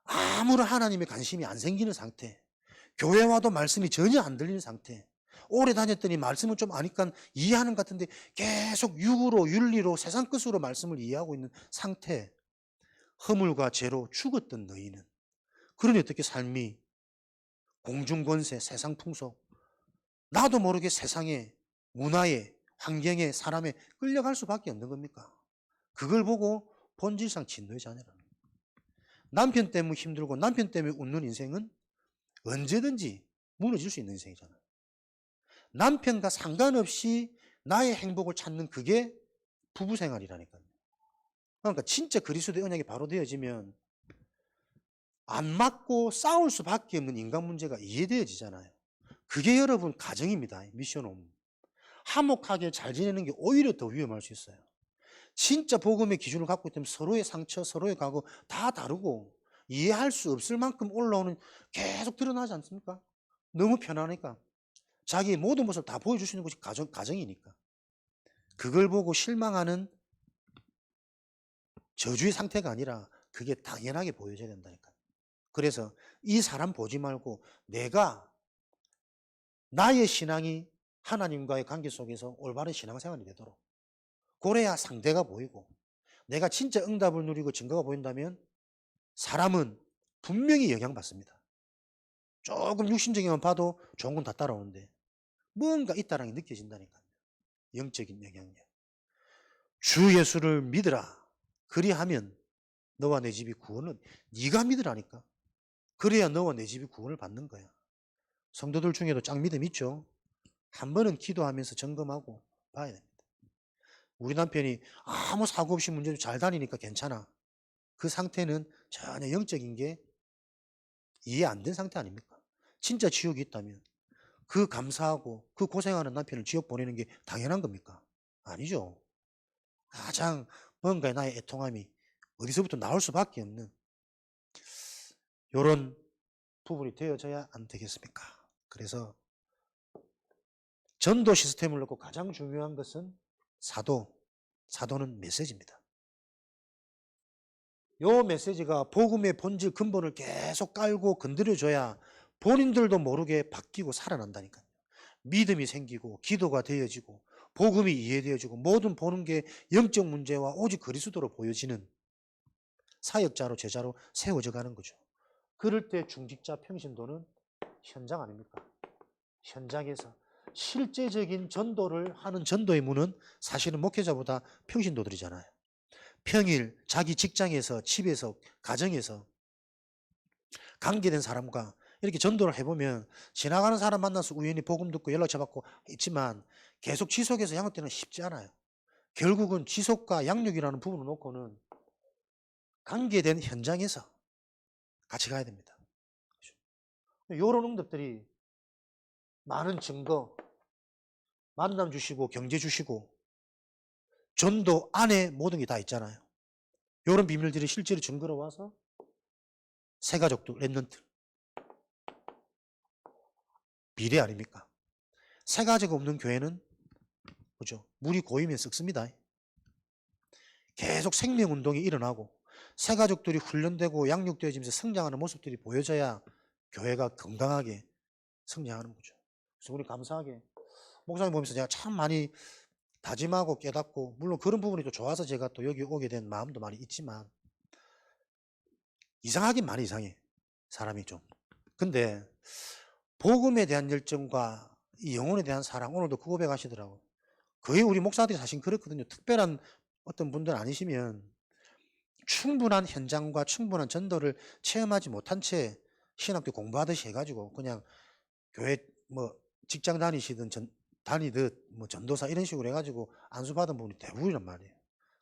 아무런 하나님의 관심이 안 생기는 상태, 교회 와도 말씀이 전혀 안 들리는 상태, 오래 다녔더니 말씀을 좀 아니까 이해하는 것 같은데 계속 육으로 윤리로 세상 끝으로 말씀을 이해하고 있는 상태, 허물과 죄로 죽었던 너희는, 그러니 어떻게 삶이 공중권세, 세상 풍속, 나도 모르게 세상에, 문화에, 환경에, 사람에 끌려갈 수밖에 없는 겁니까? 그걸 보고 본질상 진노의 자녀라는 거예요. 남편 때문에 힘들고 남편 때문에 웃는 인생은 언제든지 무너질 수 있는 인생이잖아요. 남편과 상관없이 나의 행복을 찾는 그게 부부 생활이라니까요. 그러니까 진짜 그리스도의 언약이 바로 되어지면 안 맞고 싸울 수밖에 없는 인간 문제가 이해되어지잖아요. 그게 여러분 가정입니다. 미션홈. 화목하게 잘 지내는 게 오히려 더 위험할 수 있어요. 진짜 복음의 기준을 갖고 있다면 서로의 상처, 서로의 과거 다 다르고 이해할 수 없을 만큼 올라오는 계속 드러나지 않습니까? 너무 편하니까. 자기의 모든 모습을 다 보여주시는 것이 가정이니까. 그걸 보고 실망하는 저주의 상태가 아니라 그게 당연하게 보여져야 된다니까요. 그래서 이 사람 보지 말고 내가 나의 신앙이 하나님과의 관계 속에서 올바른 신앙생활이 되도록, 그래야 상대가 보이고 내가 진짜 응답을 누리고 증거가 보인다면 사람은 분명히 영향받습니다. 조금 육신적인만 봐도 좋은 건 다 따라오는데 뭔가 있다라는 게 느껴진다니까요. 영적인 영향력. 주 예수를 믿으라. 그리하면 너와 내 집이 구원은, 네가 믿으라니까. 그래야 너와 내 집이 구원을 받는 거야. 성도들 중에도 짱 믿음 있죠. 한 번은 기도하면서 점검하고 봐야 됩니다. 우리 남편이 아무 사고 없이 문제도 잘 다니니까 괜찮아. 그 상태는 전혀 영적인 게 이해 안 된 상태 아닙니까? 진짜 지옥이 있다면 그 감사하고 그 고생하는 남편을 지옥 보내는 게 당연한 겁니까? 아니죠. 가장 뭔가에 나의 애통함이 어디서부터 나올 수밖에 없는 이런 부분이 되어져야 안 되겠습니까? 그래서 전도 시스템을 놓고 가장 중요한 것은 사도는 메시지입니다. 이 메시지가 복음의 본질 근본을 계속 깔고 건드려줘야 본인들도 모르게 바뀌고 살아난다니까요. 믿음이 생기고 기도가 되어지고 복음이 이해되어지고 모든 보는 게 영적 문제와 오직 그리스도로 보여지는 사역자로 제자로 세워져 가는 거죠. 그럴 때 중직자 평신도는 현장 아닙니까? 현장에서 실제적인 전도를 하는 전도의 문은 사실은 목회자보다 평신도들이잖아요. 평일 자기 직장에서, 집에서, 가정에서 관계된 사람과 이렇게 전도를 해보면 지나가는 사람 만나서 우연히 복음 듣고 연락처 받고 있지만 계속 지속해서 양육되는 건 쉽지 않아요. 결국은 지속과 양육이라는 부분을 놓고는 관계된 현장에서 같이 가야 됩니다. 이런 응답들이 많은 증거, 만남 주시고 경제 주시고 전도 안에 모든 게 다 있잖아요. 이런 비밀들이 실제로 증거로 와서 새가족들, 랩런트 미래 아닙니까? 새가족 없는 교회는 그죠? 물이 고이면 썩습니다. 계속 생명운동이 일어나고 새가족들이 훈련되고 양육되어지면서 성장하는 모습들이 보여져야 교회가 건강하게 성장하는 거죠. 그래서 우리 감사하게 목사님 보면서 제가 참 많이 다짐하고 깨닫고, 물론 그런 부분이 또 좋아서 제가 또 여기 오게 된 마음도 많이 있지만 이상하긴 많이 이상해, 사람이 좀. 근데 복음에 대한 열정과 이 영혼에 대한 사랑, 오늘도 그 고백하시더라고요. 거의 우리 목사들이 사실 그렇거든요. 특별한 어떤 분들 아니시면 충분한 현장과 충분한 전도를 체험하지 못한 채 신학교 공부하듯이 해가지고 그냥 교회 뭐 직장 다니듯 뭐 전도사 이런 식으로 해가지고 안수받은 분이 대부분이란 말이에요.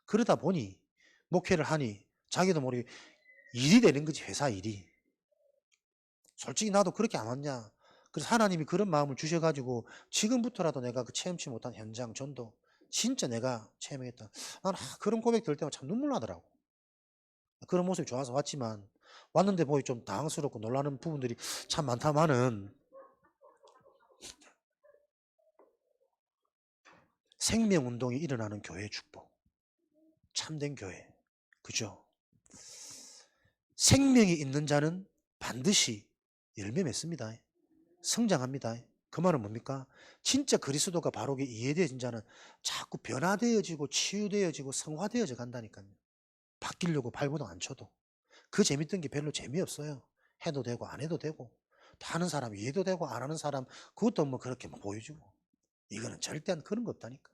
그러다 보니 목회를 하니 자기도 모르게 일이 되는 거지, 회사 일이. 솔직히 나도 그렇게 안 왔냐? 그래서 하나님이 그런 마음을 주셔가지고 지금부터라도 내가 그 체험치 못한 현장 전도 진짜 내가 체험했다. 나는 그런 고백 들을 때마다 참 눈물 나더라고. 그런 모습이 좋아서 왔지만 왔는데 보니 좀 당황스럽고 놀라는 부분들이 참 많다마는 생명운동이 일어나는 교회의 축복. 참된 교회. 그죠? 생명이 있는 자는 반드시 열매 맺습니다. 성장합니다. 그 말은 뭡니까? 진짜 그리스도가 바르게 이해되어진 자는 자꾸 변화되어지고 치유되어지고 성화되어져 간다니까요. 바뀌려고 발버둥 안 쳐도. 그 재밌던 게 별로 재미없어요. 해도 되고 안 해도 되고. 하는 사람 이해도 되고 안 하는 사람 그것도 뭐 그렇게 뭐 보여주고. 이거는 절대 그런 거 없다니까.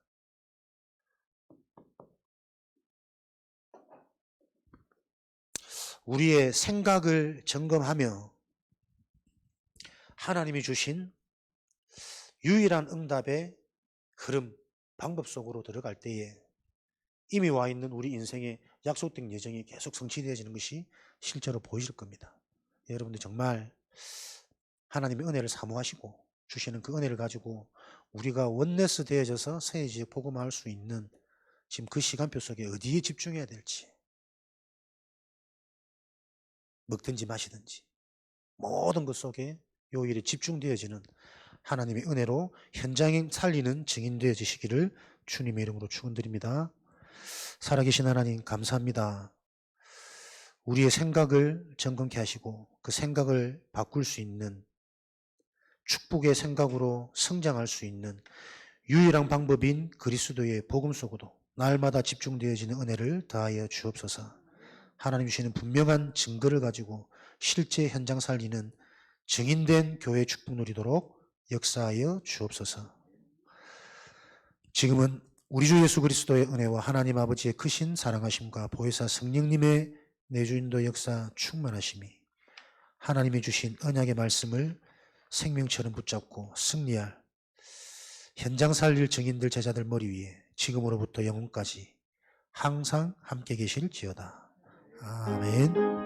우리의 생각을 점검하며 하나님이 주신 유일한 응답의 흐름, 방법 속으로 들어갈 때에 이미 와 있는 우리 인생의 약속된 예정이 계속 성취되어지는 것이 실제로 보이실 겁니다. 여러분들 정말 하나님의 은혜를 사모하시고 주시는 그 은혜를 가지고 우리가 원네스 되어져서 새해지에 복음할 수 있는 지금 그 시간표 속에 어디에 집중해야 될지, 먹든지 마시든지 모든 것 속에 요일에 집중되어지는 하나님의 은혜로 현장에 살리는 증인 되어지시기를 주님의 이름으로 축원드립니다. 살아계신 하나님 감사합니다. 우리의 생각을 점검케 하시고 그 생각을 바꿀 수 있는 축복의 생각으로 성장할 수 있는 유일한 방법인 그리스도의 복음 속으로 날마다 집중되어지는 은혜를 더하여 주옵소서. 하나님 주시는 분명한 증거를 가지고 실제 현장 살리는 증인된 교회 축복 누리도록 역사하여 주옵소서. 지금은 우리 주 예수 그리스도의 은혜와 하나님 아버지의 크신 사랑하심과 보혜사 성령님의 내주인도 역사 충만하심이 하나님이 주신 언약의 말씀을 생명처럼 붙잡고 승리할 현장 살릴 증인들 제자들 머리 위에 지금으로부터 영원까지 항상 함께 계실지어다. 아멘.